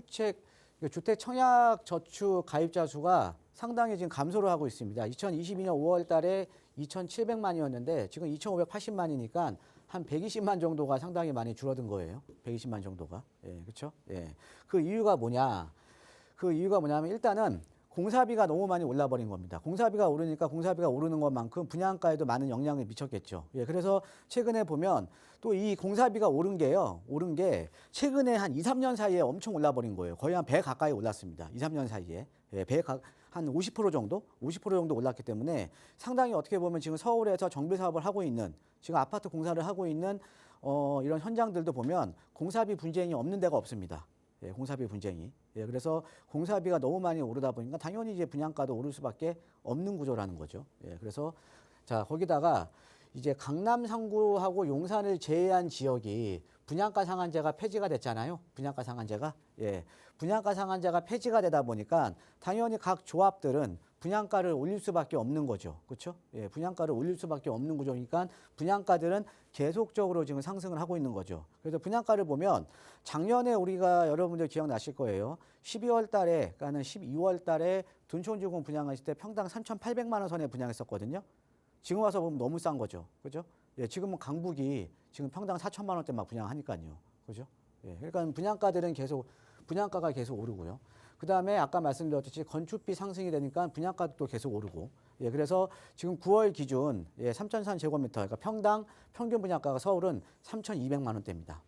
저축 가입자 수가 상당히 지금 감소를 하고 있습니다. 2022년 5월 달에 2,700만이었는데 지금 2,580만이니까 한 120만 정도가 상당히 많이 줄어든 거예요. 120만 정도가. 예, 그렇죠? 예. 그 이유가 뭐냐면 일단은 공사비가 너무 많이 올라버린 겁니다. 공사비가 오르니까 공사비가 오르는 것만큼 분양가에도 많은 영향을 미쳤겠죠. 예, 그래서 최근에 보면 또 이 공사비가 오른 게 최근에 한 2, 3년 사이에 엄청 올라버린 거예요. 거의 한 배 가까이 올랐습니다. 2, 3년 사이에. 예, 한 50% 정도 올랐기 때문에 상당히 어떻게 보면 지금 서울에서 정비 사업을 하고 있는 지금 아파트 공사를 하고 있는 이런 현장들도 보면 공사비 분쟁이 없는 데가 없습니다. 예, 공사비 분쟁이. 예, 그래서 공사비가 너무 많이 오르다 보니까 당연히 이제 분양가도 오를 수밖에 없는 구조라는 거죠. 예, 그래서 자, 거기다가 이제 강남 3구하고 용산을 제외한 지역이 분양가 상한제가 폐지가 됐잖아요. 분양가 상한제가. 예. 분양가 상한제가 폐지가 되다 보니까 당연히 각 조합들은 분양가를 올릴 수밖에 없는 거죠. 그렇죠? 예, 분양가를 올릴 수밖에 없는 구조니까 분양가들은 계속적으로 지금 상승을 하고 있는 거죠. 그래서 분양가를 보면 작년에 우리가 여러분들 기억나실 거예요. 12월 달에, 그러니까 12월 달에 둔촌주공 분양했을 때 평당 3,800만 원 선에 분양했었거든요. 지금 와서 보면 너무 싼 거죠. 그죠? 예, 지금은 강북이 지금 평당 4천만 원대 막 분양하니까요. 그죠? 예, 그러니까 분양가가 계속 오르고요. 그 다음에 아까 말씀드렸듯이 건축비 상승이 되니까 분양가도 또 계속 오르고. 예, 그래서 지금 9월 기준 3,004제곱미터, 그러니까 평균 분양가가 서울은 3,200만 원대입니다.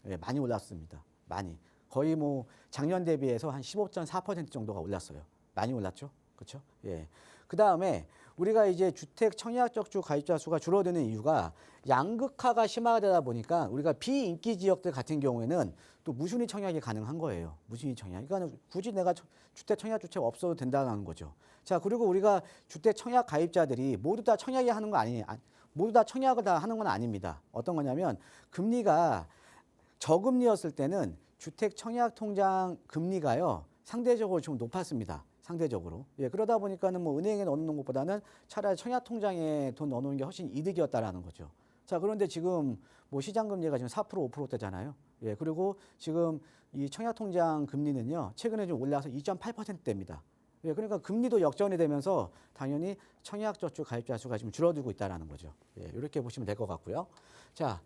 예, 많이 올랐습니다. 많이. 거의 뭐 작년 대비해서 한 15.4% 정도가 올랐어요. 많이 올랐죠. 그렇죠? 예. 그다음에 우리가 이제 주택 청약적주 가입자 수가 줄어드는 이유가 양극화가 심화되다 보니까 우리가 비인기 지역들 같은 경우에는 또 무순위 청약이 가능한 거예요. 무순위 청약. 그러니까 굳이 내가 주택 청약 주택 없어도 된다는 거죠. 자, 그리고 우리가 주택 청약 가입자들이 모두 다 청약이 하는 거 모두 다 청약을 다 하는 건 아닙니다. 어떤 거냐면 금리가 저금리였을 때는 주택 청약 통장 금리가요 상대적으로 좀 높았습니다. 상대적으로. 예, 그러다 보니까는 뭐 은행에 넣는 것보다는 차라리 청약 통장에 돈 넣어놓는 게 훨씬 이득이었다라는 거죠. 자, 그런데 지금 뭐 시장 금리가 지금 4% 5%대잖아요. 예, 그리고 지금 이 청약 통장 금리는요 최근에 좀 올라서 2.8%대입니다. 예, 그러니까 금리도 역전이 되면서 당연히 청약저축 가입자 수가 지금 줄어들고 있다라는 거죠. 예, 이렇게 보시면 될 것 같고요. 자,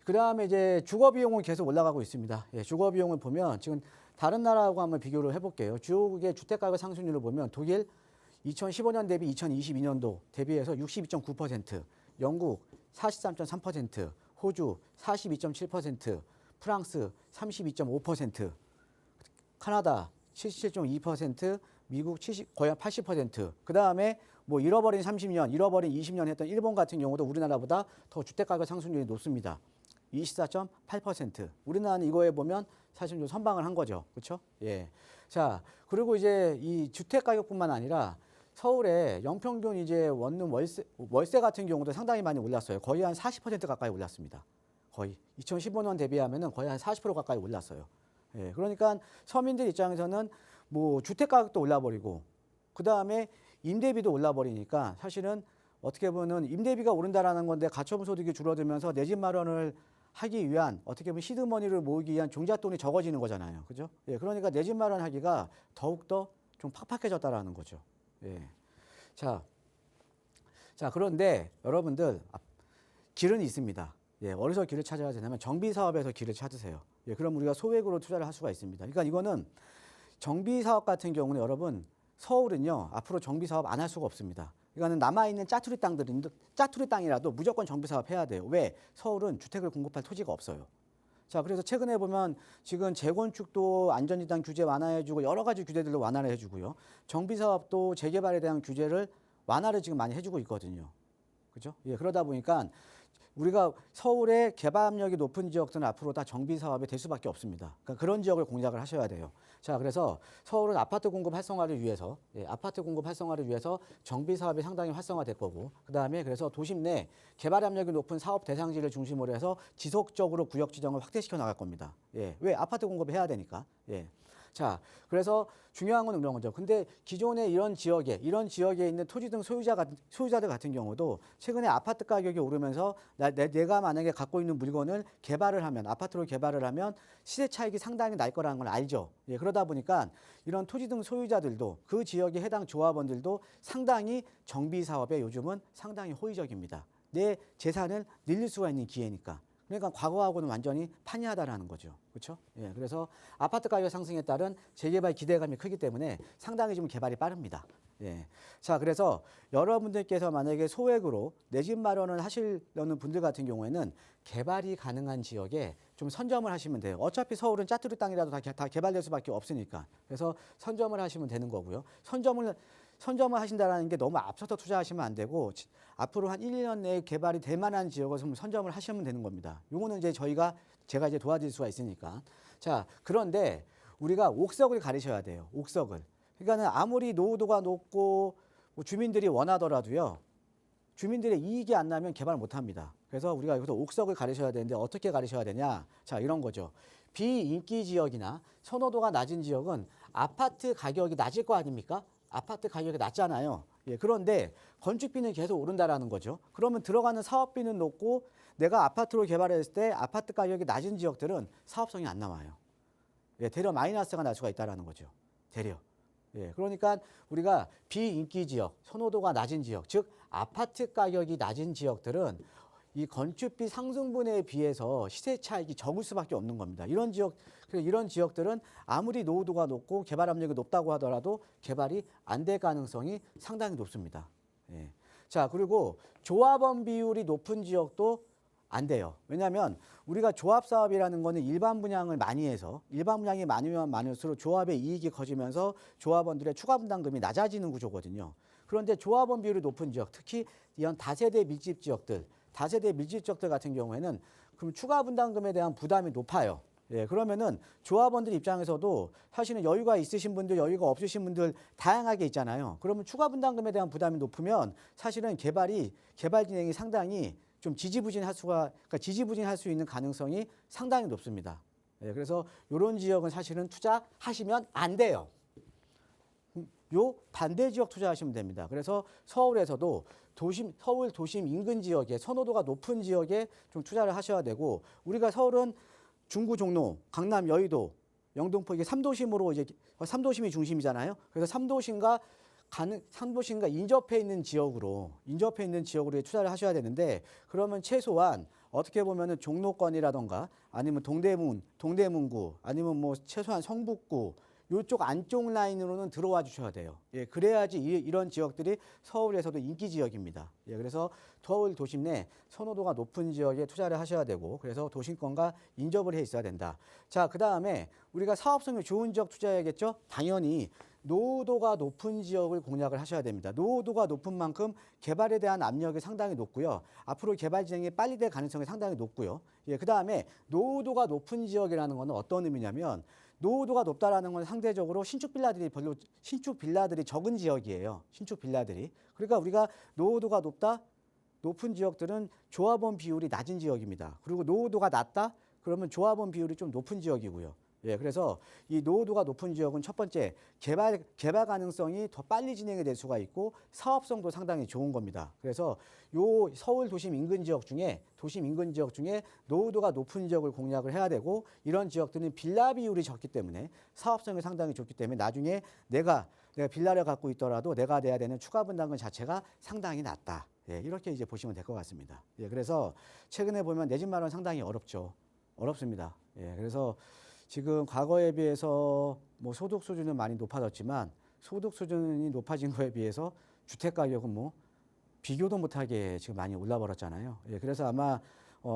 그 다음에 이제 주거 비용은 계속 올라가고 있습니다. 예, 주거 비용을 보면 지금 다른 나라하고 한번 비교를 해볼게요. 주요국의 주택가격 상승률을 보면 독일 2015년 대비 2022년도 대비해서 62.9%, 영국 43.3%, 호주 42.7%, 프랑스 32.5%, 카나다 77.2%, 미국 70, 거의 80%. 그 다음에 뭐 잃어버린 30년, 잃어버린 20년 했던 일본 같은 경우도 우리나라보다 더 주택가격 상승률이 높습니다. 24.8%. 우리나라는 이거에 보면 사실 좀 선방을 한 거죠. 그렇죠? 예. 자, 그리고 이제 이 주택 가격뿐만 아니라 서울의 연평균 이제 원룸 월세 같은 경우도 상당히 많이 올랐어요. 거의 한 40% 가까이 올랐습니다. 거의 2015년 대비하면은 거의 한 40% 가까이 올랐어요. 예. 그러니까 서민들 입장에서는 뭐 주택 가격도 올라버리고 그 다음에 임대비도 올라버리니까 사실은 어떻게 보면 임대비가 오른다라는 건데 가처분 소득이 줄어들면서 내 집 마련을 하기 위한 어떻게 보면 시드머니를 모으기 위한 종잣돈이 적어지는 거잖아요. 그죠? 예, 그러니까 내 집 마련하기가 더욱더 좀 팍팍해졌다라는 거죠. 예. 자, 그런데 여러분들 길은 있습니다. 예, 어디서 길을 찾아야 되냐면 정비 사업에서 길을 찾으세요. 예, 그럼 우리가 소액으로 투자를 할 수가 있습니다. 그러니까 이거는 정비 사업 같은 경우는 여러분 서울은요 앞으로 정비 사업 안 할 수가 없습니다. 이거는 남아있는 짜투리 땅이라도 무조건 정비 사업 해야 돼요. 왜? 서울은 주택을 공급할 토지가 없어요. 자, 그래서 최근에 보면 지금 재건축도 안전지단 규제 완화해주고 여러 가지 규제들을 완화를 해주고요. 정비 사업도 재개발에 대한 규제를 완화를 지금 많이 해주고 있거든요. 그죠? 예, 그러다 보니까 우리가 서울의 개발 압력이 높은 지역들은 앞으로 다 정비 사업이 될 수밖에 없습니다. 그러니까 그런 지역을 공략을 하셔야 돼요. 자, 그래서 서울은 아파트 공급 활성화를 위해서 정비 사업이 상당히 활성화될 거고, 그 다음에 그래서 도심 내 개발 압력이 높은 사업 대상지를 중심으로 해서 지속적으로 구역 지정을 확대시켜 나갈 겁니다. 예, 왜? 아파트 공급을 해야 되니까. 예. 자, 그래서 중요한 건 이런 거죠. 근데 기존의 이런 지역에 있는 토지 등 소유자들 같은 경우도 최근에 아파트 가격이 오르면서 내가 만약에 갖고 있는 물건을 아파트로 개발을 하면 시세 차익이 상당히 날 거라는 걸 알죠. 예, 그러다 보니까 이런 토지 등 소유자들도 그 지역의 해당 조합원들도 상당히 정비 사업에 요즘은 상당히 호의적입니다. 내 재산을 늘릴 수가 있는 기회니까. 그러니까 과거하고는 완전히 판이하다라는 거죠. 그렇죠? 예, 그래서 아파트 가격 상승에 따른 재개발 기대감이 크기 때문에 상당히 좀 개발이 빠릅니다. 예. 자, 그래서 여러분들께서 만약에 소액으로 내 집 마련을 하시려는 분들 같은 경우에는 개발이 가능한 지역에 좀 선점을 하시면 돼요. 어차피 서울은 짜투리 땅이라도 다 개발될 수밖에 없으니까. 그래서 선점을 하시면 되는 거고요. 선점을 하신다는 게 너무 앞서서 투자하시면 안 되고 앞으로 한 1, 2년 내에 개발이 될 만한 지역을 선점을 하시면 되는 겁니다. 요거는 이제 제가 이제 도와드릴 수가 있으니까. 자, 그런데 우리가 옥석을 가리셔야 돼요. 옥석을. 그러니까는 아무리 노후도가 높고 뭐 주민들이 원하더라도요. 주민들의 이익이 안 나면 개발 못 합니다. 그래서 우리가 여기서 옥석을 가리셔야 되는데 어떻게 가리셔야 되냐? 자, 이런 거죠. 비인기 지역이나 선호도가 낮은 지역은 아파트 가격이 낮을 거 아닙니까? 아파트 가격이 낮잖아요. 예, 그런데 건축비는 계속 오른다라는 거죠. 그러면 들어가는 사업비는 높고 내가 아파트로 개발했을 때 아파트 가격이 낮은 지역들은 사업성이 안 나와요. 예, 대려 마이너스가 날 수가 있다라는 거죠. 대려. 예, 그러니까 우리가 비인기 지역, 선호도가 낮은 지역, 즉 아파트 가격이 낮은 지역들은 이 건축비 상승분에 비해서 시세 차익이 적을 수밖에 없는 겁니다. 이런 지역들은 아무리 노후도가 높고 개발 압력이 높다고 하더라도 개발이 안 될 가능성이 상당히 높습니다. 예. 자, 그리고 조합원 비율이 높은 지역도 안 돼요. 왜냐하면 우리가 조합 사업이라는 거는 일반 분양을 많이 해서 일반 분양이 많으면 많을수록 조합의 이익이 커지면서 조합원들의 추가 분담금이 낮아지는 구조거든요. 그런데 조합원 비율이 높은 지역, 특히 이런 다세대 밀집 지역들, 다세대 밀집 지역들 같은 경우에는 그럼 추가 분담금에 대한 부담이 높아요. 예, 그러면은 조합원들 입장에서도 사실은 여유가 있으신 분들, 여유가 없으신 분들 다양하게 있잖아요. 그러면 추가 분담금에 대한 부담이 높으면 사실은 개발 진행이 상당히 좀 그러니까 지지부진할 수 있는 가능성이 상당히 높습니다. 예, 그래서 이런 지역은 사실은 투자하시면 안 돼요. 요 반대 지역 투자하시면 됩니다. 그래서 서울에서도 서울 도심 인근 지역에 선호도가 높은 지역에 좀 투자를 하셔야 되고, 우리가 서울은 중구, 종로, 강남, 여의도, 영등포 이게 3도심으로 이제 3도심이 중심이잖아요. 그래서 3도심과 인접해 있는 지역으로 투자를 하셔야 되는데, 그러면 최소한 어떻게 보면은 종로권이라던가 아니면 동대문구 아니면 뭐 최소한 성북구 요쪽 안쪽 라인으로는 들어와 주셔야 돼요. 예, 그래야지 이런 지역들이 서울에서도 인기 지역입니다. 예, 그래서 서울 도심 내 선호도가 높은 지역에 투자를 하셔야 되고, 그래서 도심권과 인접을 해 있어야 된다. 자, 그 다음에 우리가 사업성이 좋은 지역 투자해야겠죠? 당연히 노후도가 높은 지역을 공략을 하셔야 됩니다. 노후도가 높은 만큼 개발에 대한 압력이 상당히 높고요. 앞으로 개발 진행이 빨리 될 가능성이 상당히 높고요. 예, 그 다음에 노후도가 높은 지역이라는 것은 어떤 의미냐면, 노후도가 높다라는 건 상대적으로 신축 빌라들이 적은 지역이에요. 신축 빌라들이. 그러니까 우리가 노후도가 높은 지역들은 조합원 비율이 낮은 지역입니다. 그리고 노후도가 낮다? 그러면 조합원 비율이 좀 높은 지역이고요. 예, 그래서 이 노후도가 높은 지역은 첫 번째 개발 가능성이 더 빨리 진행이 될 수가 있고 사업성도 상당히 좋은 겁니다. 그래서 요 서울 도심 인근 지역 중에 노후도가 높은 지역을 공략을 해야 되고, 이런 지역들은 빌라 비율이 적기 때문에 사업성이 상당히 좋기 때문에 나중에 내가 빌라를 갖고 있더라도 내가 내야 되는 추가 분담금 자체가 상당히 낮다. 예, 이렇게 이제 보시면 될 것 같습니다. 예, 그래서 최근에 보면 내 집 마련 상당히 어렵습니다. 예, 그래서 지금 과거에 비해서 뭐 소득 수준은 많이 높아졌지만 소득 수준이 높아진 거에 비해서 주택 가격은 뭐 비교도 못하게 지금 많이 올라버렸잖아요. 예, 그래서 아마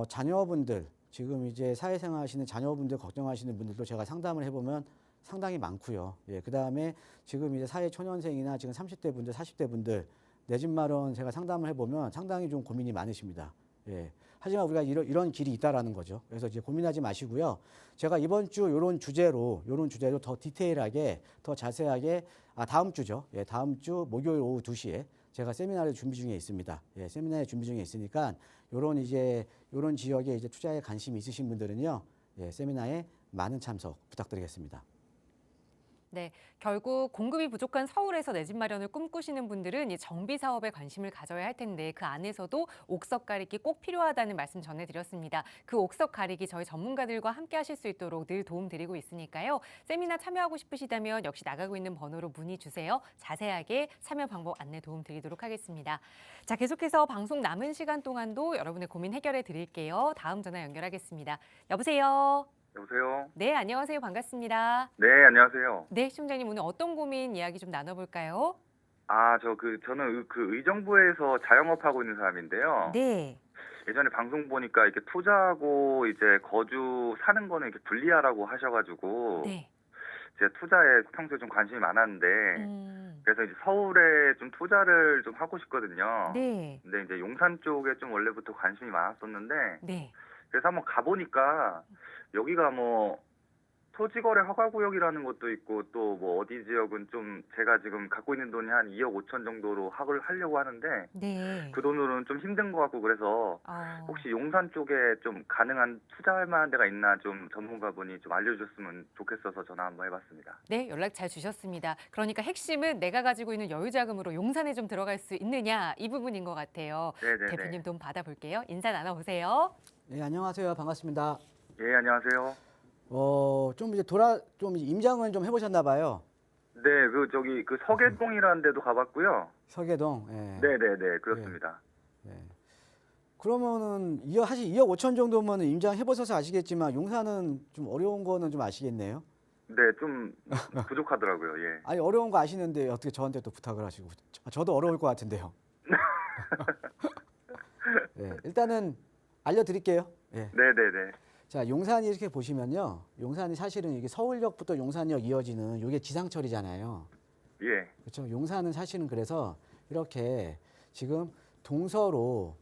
자녀분들 지금 이제 사회생활 하시는 자녀분들 걱정하시는 분들도 제가 상담을 해보면 상당히 많고요. 예, 그 다음에 지금 이제 사회 초년생이나 지금 30대 분들, 40대 분들 내 집 마련 제가 상담을 해보면 상당히 좀 고민이 많으십니다. 예. 하지만 우리가 이런 길이 있다라는 거죠. 그래서 이제 고민하지 마시고요. 제가 이번 주 이런 주제로 더 디테일하게, 더 자세하게, 다음 주죠. 예, 다음 주 목요일 오후 2시에 제가 세미나를 준비 중에 있습니다. 예, 세미나에 준비 중에 있으니까 요런 지역에 이제 투자에 관심이 있으신 분들은요, 예, 세미나에 많은 참석 부탁드리겠습니다. 네, 결국 공급이 부족한 서울에서 내 집 마련을 꿈꾸시는 분들은 이 정비 사업에 관심을 가져야 할 텐데, 그 안에서도 옥석 가리기 꼭 필요하다는 말씀 전해드렸습니다. 그 옥석 가리기 저희 전문가들과 함께 하실 수 있도록 늘 도움드리고 있으니까요. 세미나 참여하고 싶으시다면 역시 나가고 있는 번호로 문의 주세요. 자세하게 참여 방법 안내 도움드리도록 하겠습니다. 자, 계속해서 방송 남은 시간 동안도 여러분의 고민 해결해 드릴게요. 다음 전화 연결하겠습니다. 여보세요. 여보세요? 네, 안녕하세요. 반갑습니다. 네, 안녕하세요. 네, 시청자님 오늘 어떤 고민 이야기 좀 나눠볼까요? 저는 의정부에서 자영업하고 있는 사람인데요. 네. 예전에 방송 보니까 이렇게 투자하고 이제 거주 사는 거는 이렇게 분리하라고 하셔가지고 네. 제가 투자에 평소에 좀 관심이 많았는데 그래서 이제 서울에 좀 투자를 좀 하고 싶거든요. 네. 근데 이제 용산 쪽에 좀 원래부터 관심이 많았었는데 네. 그래서 한번 가보니까 여기가 뭐 토지거래 허가구역이라는 것도 있고 또 뭐 어디 지역은 좀 제가 지금 갖고 있는 돈이 한 2억 5천 정도로 하려고 하는데 네. 그 돈으로는 좀 힘든 것 같고 그래서 혹시 용산 쪽에 좀 가능한 투자할 만한 데가 있나 좀 전문가분이 좀 알려주셨으면 좋겠어서 전화 한번 해봤습니다. 네, 연락 잘 주셨습니다. 그러니까 핵심은 내가 가지고 있는 여유 자금으로 용산에 좀 들어갈 수 있느냐 이 부분인 것 같아요. 네네네. 대표님 도움 받아볼게요. 인사 나눠보세요. 네, 안녕하세요. 반갑습니다. 예, 안녕하세요. 좀 임장은 좀 해보셨나 봐요. 네, 그 서계동이라는 데도 가봤고요. 서계동. 예. 네네네, 그렇습니다. 예. 그러면은 사실 2억 5천 정도면 임장 해보셔서 아시겠지만 용산은 좀 어려운 거는 좀 아시겠네요. 네, 좀 부족하더라고요. 예. 아니 어려운 거 아시는데 어떻게 저한테 또 부탁을 하시고 저도 어려울 것 같은데요. 예, 일단은 알려드릴게요. 예. 네네네. 자, 용산이 이렇게 보시면요. 용산이 사실은 이게 서울역부터 용산역 이어지는 이게 지상철이잖아요. 예. 그렇죠. 용산은 사실은 그래서 이렇게 지금 동서로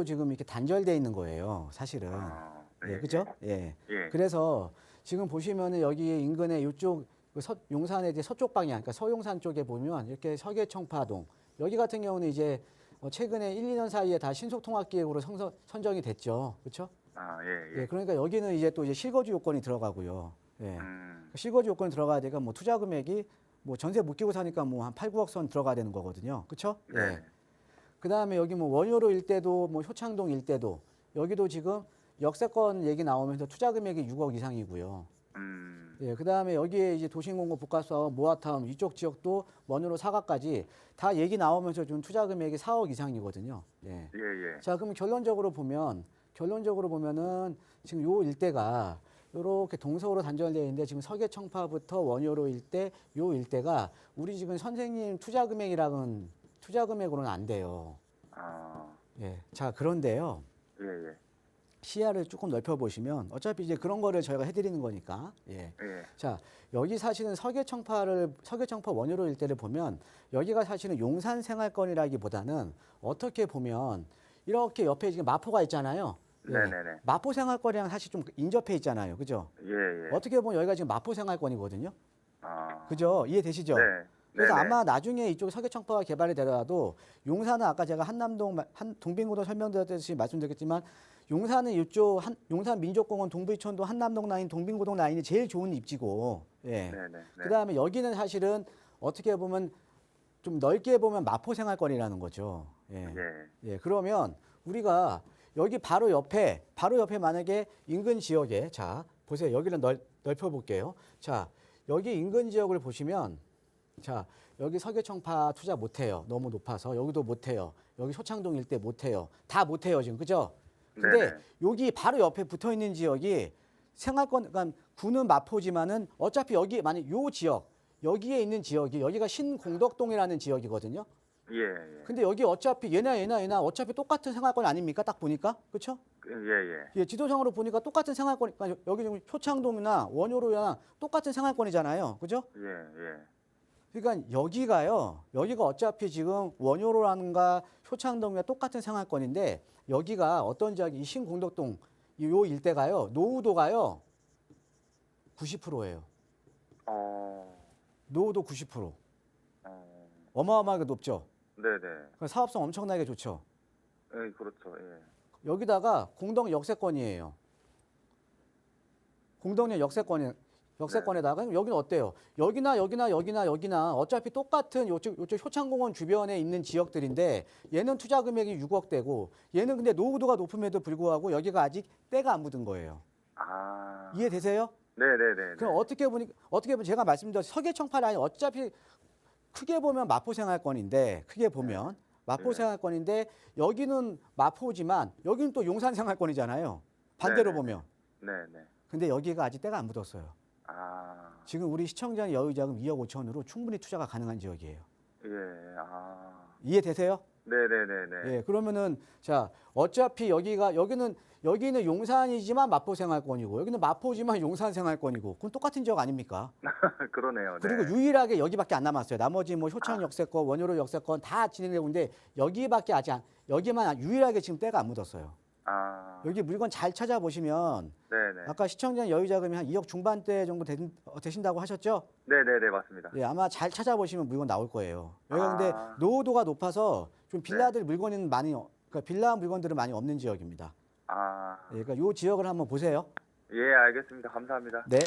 지금 이렇게 단절돼 있는 거예요. 사실은. 예, 그렇죠? 예. 예. 그래서 지금 보시면은 여기 인근에 이쪽 용산의 이제 서쪽 방향, 그러니까 서용산 쪽에 보면 이렇게 서계청파동 여기 같은 경우는 이제 최근에 1, 2년 사이에 다 신속통합기획으로 선정이 됐죠. 그렇죠? 예. 예, 그러니까 여기는 이제 또 이제 실거주 요건이 들어가고요. 예. 음. 실거주 요건이 들어가야 되니까 뭐 투자 금액이 뭐 전세 못 끼고 사니까 뭐 한 8, 9억 선 들어가야 되는 거거든요. 그렇죠? 네. 예. 그다음에 여기 뭐 원효로 일대도 뭐 효창동 일대도 여기도 지금 역세권 얘기 나오면서 투자 금액이 6억 이상이고요. 예, 그다음에 여기에 이제 도심공고 복합사업 모아타운 이쪽 지역도 원효로 사과까지 다 얘기 나오면서 좀 투자 금액이 4억 이상이거든요. 예. 예. 자, 그럼 결론적으로 보면은 지금 요 일대가 요렇게 동서로 단절되어 있는데 지금 서계청파부터 원효로 일대 요 일대가 우리 지금 선생님 투자 금액으로는 안 돼요. 예. 자, 그런데요. 예. 시야를 조금 넓혀 보시면 어차피 이제 그런 거를 저희가 해드리는 거니까. 예. 예. 자, 여기 사실은 서계청파 원효로 일대를 보면 여기가 사실은 용산 생활권이라기보다는 어떻게 보면 이렇게 옆에 지금 마포가 있잖아요. 예. 네네네. 마포 생활권이랑 사실 좀 인접해 있잖아요. 그죠? 예. 어떻게 보면 여기가 지금 마포 생활권이거든요. 그죠? 이해되시죠? 네. 그래서 네네. 아마 나중에 이쪽 서계청파가 개발이 되더라도 용산은 아까 제가 동빙구도 설명드렸듯이 말씀드렸겠지만 용산은 이쪽 용산 민족공원 동부이촌도 한남동 라인 동빙구동 라인이 제일 좋은 입지고 예. 네네. 그다음에 여기는 사실은 어떻게 보면 좀 넓게 보면 마포 생활권이라는 거죠. 예. 예. 그러면 우리가 여기 바로 옆에 만약에 인근 지역에 자 보세요. 여기를 넓혀 볼게요. 자 여기 인근 지역을 보시면 자 여기 서계청파 투자 못해요. 너무 높아서 여기도 못해요. 여기 소창동 일대 못해요. 다 못해요 지금 그죠? 근데 네네. 여기 바로 옆에 붙어 있는 지역이 생활권, 그러니까 구는 마포지만은 어차피 여기 만약 요 지역 여기에 있는 지역이 여기가 신공덕동이라는 지역이거든요. 예. 근데 여기 어차피 얘나 어차피 똑같은 생활권 아닙니까? 딱 보니까 그렇죠? 예. 예, 지도상으로 보니까 똑같은 생활권, 그러니까 여기 지금 효창동이나 원효로나 똑같은 생활권이잖아요, 그죠? 예. 그러니까 여기가 어차피 지금 원효로라는가 효창동이나 똑같은 생활권인데 여기가 어떤 지역이 이 신공덕동 요 일대가요 노후도가요 90%예요. 노후도 90%. 어마어마하게 높죠. 네네. 그러니까 사업성 엄청나게 좋죠. 예, 그렇죠. 예. 여기다가 공동 역세권이에요. 공동역 역세권에다가 여기는 어때요? 여기나 어차피 똑같은 요쪽 효창공원 주변에 있는 지역들인데 얘는 투자 금액이 6억대고 얘는 근데 노후도가 높음에도 불구하고 여기가 아직 때가 안 묻은 거예요. 이해되세요? 네네네. 그럼 어떻게 보면 제가 말씀드린 서계청파 라인 어차피 크게 보면 마포 생활권인데 여기는 마포지만 여기는 또 용산 생활권이잖아요. 반대로 네네. 보면. 네네. 근데 여기가 아직 때가 안 묻었어요. 지금 우리 시청자 여유자금 2억 5천으로 충분히 투자가 가능한 지역이에요. 예. 이해되세요? 네네네네. 예, 그러면은 자 어차피 여기는 용산이지만 마포 생활권이고 여기는 마포지만 용산 생활권이고 그건 똑같은 지역 아닙니까? 그러네요. 그리고 네. 유일하게 여기밖에 안 남았어요. 나머지 뭐 효창 역세권, 원효로 역세권 다 진행되고 있는데 여기만 유일하게 지금 때가 안 묻었어요. 여기 물건 잘 찾아보시면 네네. 아까 시청자 여유자금이 한 2억 중반대 정도 되신다고 하셨죠? 네네네, 맞습니다. 예, 아마 잘 찾아보시면 물건 나올 거예요. 여기가 근데 노후도가 높아서 좀 빌라들 물건은 그러니까 빌라 물건들은 많이 없는 지역입니다. 예, 그러니까 요 지역을 한번 보세요. 예, 알겠습니다. 감사합니다. 네.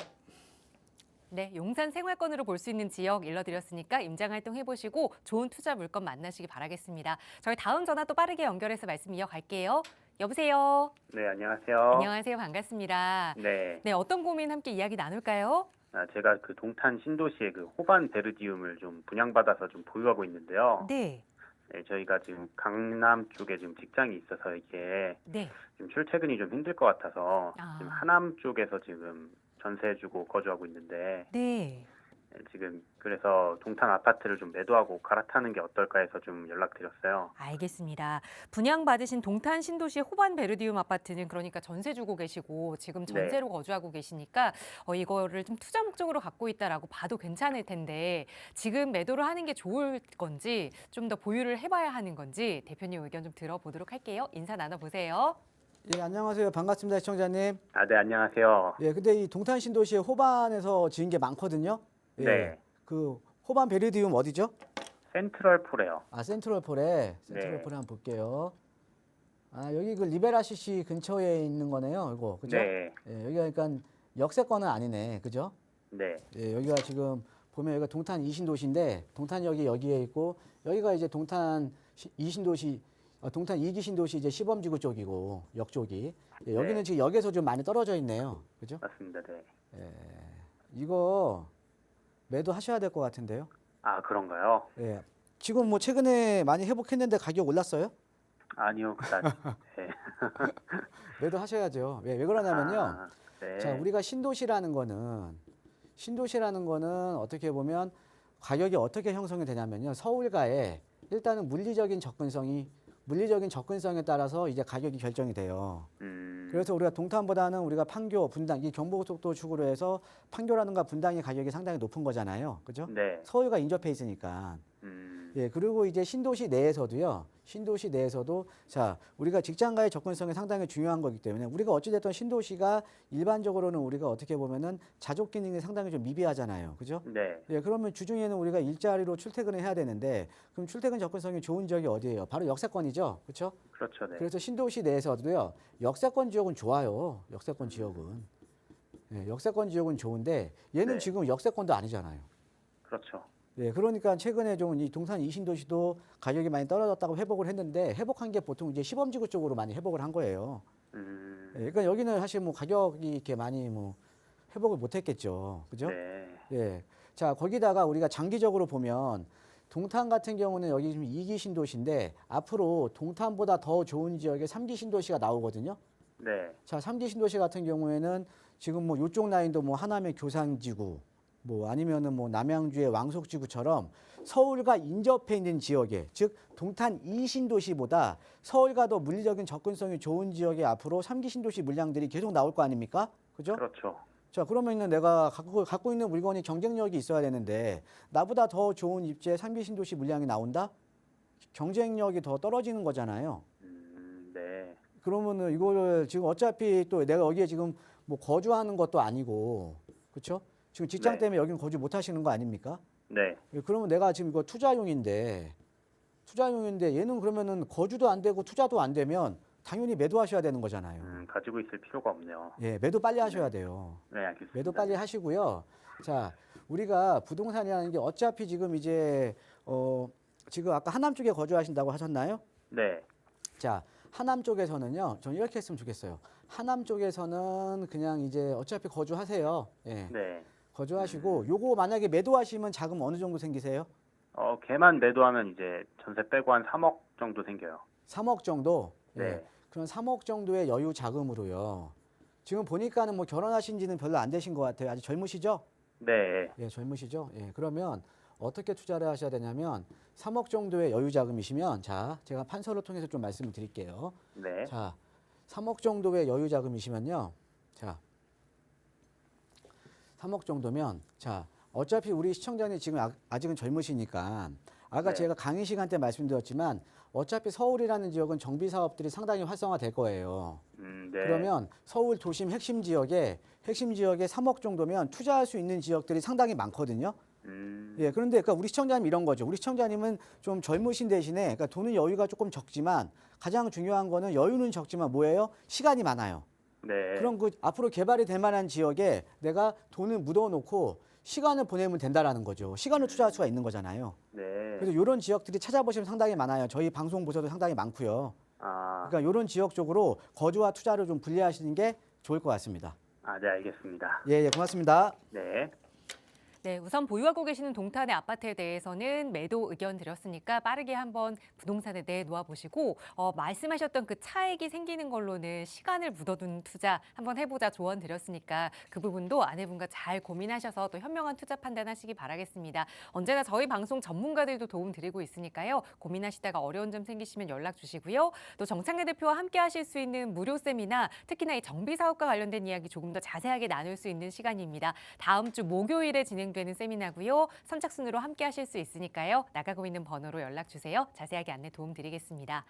네, 용산 생활권으로 볼 수 있는 지역 일러드렸으니까 임장활동 해보시고 좋은 투자 물건 만나시기 바라겠습니다. 저희 다음 전화 또 빠르게 연결해서 말씀 이어갈게요. 여보세요. 네, 안녕하세요. 안녕하세요. 반갑습니다. 네, 네, 어떤 고민 함께 이야기 나눌까요? 제가 그 동탄 신도시의 그 호반 베르디움을 좀 분양받아서 좀 보유하고 있는데요. 네. 네, 저희가 지금 강남 쪽에 지금 직장이 있어서 이게 네. 지금 출퇴근이 좀 힘들 것 같아서 아. 지금 하남 쪽에서 지금 전세 주고 거주하고 있는데 네. 지금 그래서 동탄 아파트를 좀 매도하고 갈아타는 게 어떨까 해서 좀 연락드렸어요. 알겠습니다. 분양받으신 동탄 신도시 호반 베르디움 아파트는 그러니까 전세 주고 계시고 지금 전세로 거주하고 계시니까 이거를 좀 투자 목적으로 갖고 있다라고 봐도 괜찮을 텐데 지금 매도를 하는 게 좋을 건지 좀 더 보유를 해봐야 하는 건지 대표님 의견 좀 들어보도록 할게요. 인사 나눠보세요. 예, 안녕하세요. 반갑습니다, 시청자님. 네, 안녕하세요. 예, 근데 이 동탄 신도시의 호반에서 지은 게 많거든요. 예, 네. 그 호반 베르디움 어디죠? 센트럴폴에요. 아, 센트럴폴에 한번 볼게요. 아, 여기 그 리베라 CC 근처에 있는 거네요, 이거. 그죠? 네. 예, 여기가 그러니까 역세권은 아니네. 그죠? 네. 예, 여기가 지금 보면 여기가 동탄 이신도시인데 동탄역이 여기에 있고 여기가 이제 동탄 이신도시 동탄 2기 신도시 이제 시범지구 쪽이고 역 쪽이 예, 여기는 네. 지금 역에서 좀 많이 떨어져 있네요. 그죠? 맞습니다. 네. 이거 매도하셔야 될 것 같은데요. 아, 그런가요? 예. 지금 뭐 최근에 많이 회복했는데 가격 올랐어요? 아니요, 그다지. 네. 매도하셔야죠. 왜 그러냐면요. 아, 네. 자, 우리가 신도시라는 거는 어떻게 보면 가격이 어떻게 형성이 되냐면요. 서울과의 일단은 물리적인 접근성에 따라서 이제 가격이 결정이 돼요. 그래서 우리가 동탄보다는 우리가 판교, 분당, 이 경부고속도로 축으로 해서 판교라든가 분당의 가격이 상당히 높은 거잖아요. 그죠? 네. 서울과 인접해 있으니까. 예, 그리고 이제 신도시 내에서도요. 신도시 내에서도 자, 우리가 직장과의 접근성이 상당히 중요한 거기 때문에 우리가 어찌됐든 신도시가 일반적으로는 우리가 어떻게 보면은 자족 기능이 상당히 좀 미비하잖아요. 그죠? 네. 예, 그러면 주중에는 우리가 일자리로 출퇴근을 해야 되는데 그럼 출퇴근 접근성이 좋은 지역이 어디예요? 바로 역세권이죠. 그렇죠? 그렇죠. 네. 그래서 신도시 내에서도요. 역세권 지역은 좋아요. 역세권 지역은. 예, 역세권 지역은 좋은데 얘는 네. 지금 역세권도 아니잖아요. 그렇죠. 네, 그러니까 최근에 좀 이 동탄 이신도시도 가격이 많이 떨어졌다고 회복을 했는데 회복한 게 보통 이제 시범지구 쪽으로 많이 회복을 한 거예요. 예, 그러니까 여기는 사실 뭐 가격이 이렇게 많이 뭐 회복을 못했겠죠, 그죠? 네. 예. 자, 거기다가 우리가 장기적으로 보면 동탄 같은 경우는 여기 지금 2기 신도시인데 앞으로 동탄보다 더 좋은 지역에 3기 신도시가 나오거든요. 네. 자, 3기 신도시 같은 경우에는 지금 뭐 요쪽 라인도 뭐 하남의 교산지구 뭐 아니면은 뭐 남양주의 왕속지구처럼 서울과 인접해 있는 지역에 즉 동탄 2신도시보다 서울과 더 물리적인 접근성이 좋은 지역에 앞으로 3기 신도시 물량들이 계속 나올 거 아닙니까? 그죠? 그렇죠. 자, 그러면은 내가 갖고 있는 물건이 경쟁력이 있어야 되는데 나보다 더 좋은 입지에 3기 신도시 물량이 나온다? 경쟁력이 더 떨어지는 거잖아요. 네. 그러면은 이거를 지금 어차피 또 내가 여기에 지금 뭐 거주하는 것도 아니고 그렇죠? 지금 직장 네. 때문에 여기는 거주 못 하시는 거 아닙니까? 네. 그러면 내가 지금 이거 투자용인데 얘는 그러면은 거주도 안 되고 투자도 안 되면 당연히 매도하셔야 되는 거잖아요. 가지고 있을 필요가 없네요. 예, 매도 빨리 하셔야 돼요. 네, 알겠습니다. 매도 빨리 하시고요. 자, 우리가 부동산이라는 게 어차피 지금 이제 지금 아까 하남 쪽에 거주하신다고 하셨나요? 네. 자, 하남 쪽에서는요. 저는 이렇게 했으면 좋겠어요. 하남 쪽에서는 그냥 이제 어차피 거주하세요. 예. 네. 거주하시고 요거 만약에 매도하시면 자금 어느 정도 생기세요? 걔만 매도하면 이제 전세 빼고 한 3억 정도 생겨요. 3억 정도? 네. 예. 그럼 3억 정도의 여유 자금으로요. 지금 보니까는 뭐 결혼하신 지는 별로 안 되신 것 같아요. 아직 젊으시죠? 네. 예, 젊으시죠? 예. 그러면 어떻게 투자를 하셔야 되냐면 3억 정도의 여유 자금이시면 자, 제가 판서를 통해서 좀 말씀을 드릴게요. 네. 자, 3억 정도의 여유 자금이시면요. 자, 3억 정도면 자, 어차피 우리 시청자님 지금 아직은 젊으시니까 아까 네. 제가 강의 시간 때 말씀드렸지만 어차피 서울이라는 지역은 정비 사업들이 상당히 활성화될 거예요. 네. 그러면 서울 도심 핵심 지역에 3억 정도면 투자할 수 있는 지역들이 상당히 많거든요. 예, 그런데 그러니까 우리 시청자님 이런 거죠. 우리 시청자님은 좀 젊으신 대신에 그러니까 돈은 여유가 조금 적지만 가장 중요한 거는 여유는 적지만 뭐예요? 시간이 많아요. 네. 그럼 그 앞으로 개발이 될 만한 지역에 내가 돈을 묻어놓고 시간을 보내면 된다라는 거죠. 시간을 투자할 수가 있는 거잖아요. 네. 그래서 이런 지역들이 찾아보시면 상당히 많아요. 저희 방송 보셔도 상당히 많고요. 아, 그러니까 이런 지역 쪽으로 거주와 투자를 좀 분리하시는 게 좋을 것 같습니다. 네, 알겠습니다. 예, 고맙습니다. 네. 네, 우선 보유하고 계시는 동탄의 아파트에 대해서는 매도 의견 드렸으니까 빠르게 한번 부동산에 내놓아 보시고 말씀하셨던 그 차익이 생기는 걸로는 시간을 묻어둔 투자 한번 해보자 조언 드렸으니까 그 부분도 아내분과 잘 고민하셔서 또 현명한 투자 판단하시기 바라겠습니다. 언제나 저희 방송 전문가들도 도움 드리고 있으니까요. 고민하시다가 어려운 점 생기시면 연락 주시고요. 또 정창래 대표와 함께 하실 수 있는 무료 세미나 특히나 이 정비 사업과 관련된 이야기 조금 더 자세하게 나눌 수 있는 시간입니다. 다음 주 목요일에 진행되는 세미나고요. 선착순으로 함께 하실 수 있으니까요. 나가고 있는 번호로 연락 주세요. 자세하게 안내 도움 드리겠습니다.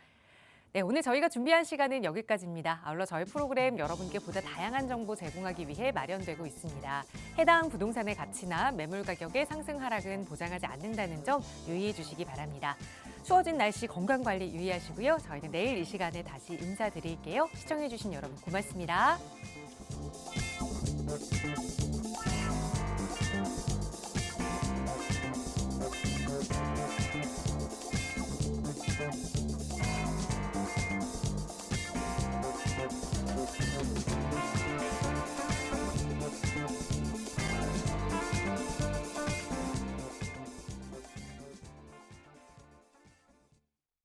네, 오늘 저희가 준비한 시간은 여기까지입니다. 아울러 저희 프로그램 여러분께 보다 다양한 정보 제공하기 위해 마련되고 있습니다. 해당 부동산의 가치나 매물 가격의 상승 하락은 보장하지 않는다는 점 유의해 주시기 바랍니다. 추워진 날씨 건강관리 유의하시고요. 저희는 내일 이 시간에 다시 인사드릴게요. 시청해 주신 여러분 고맙습니다.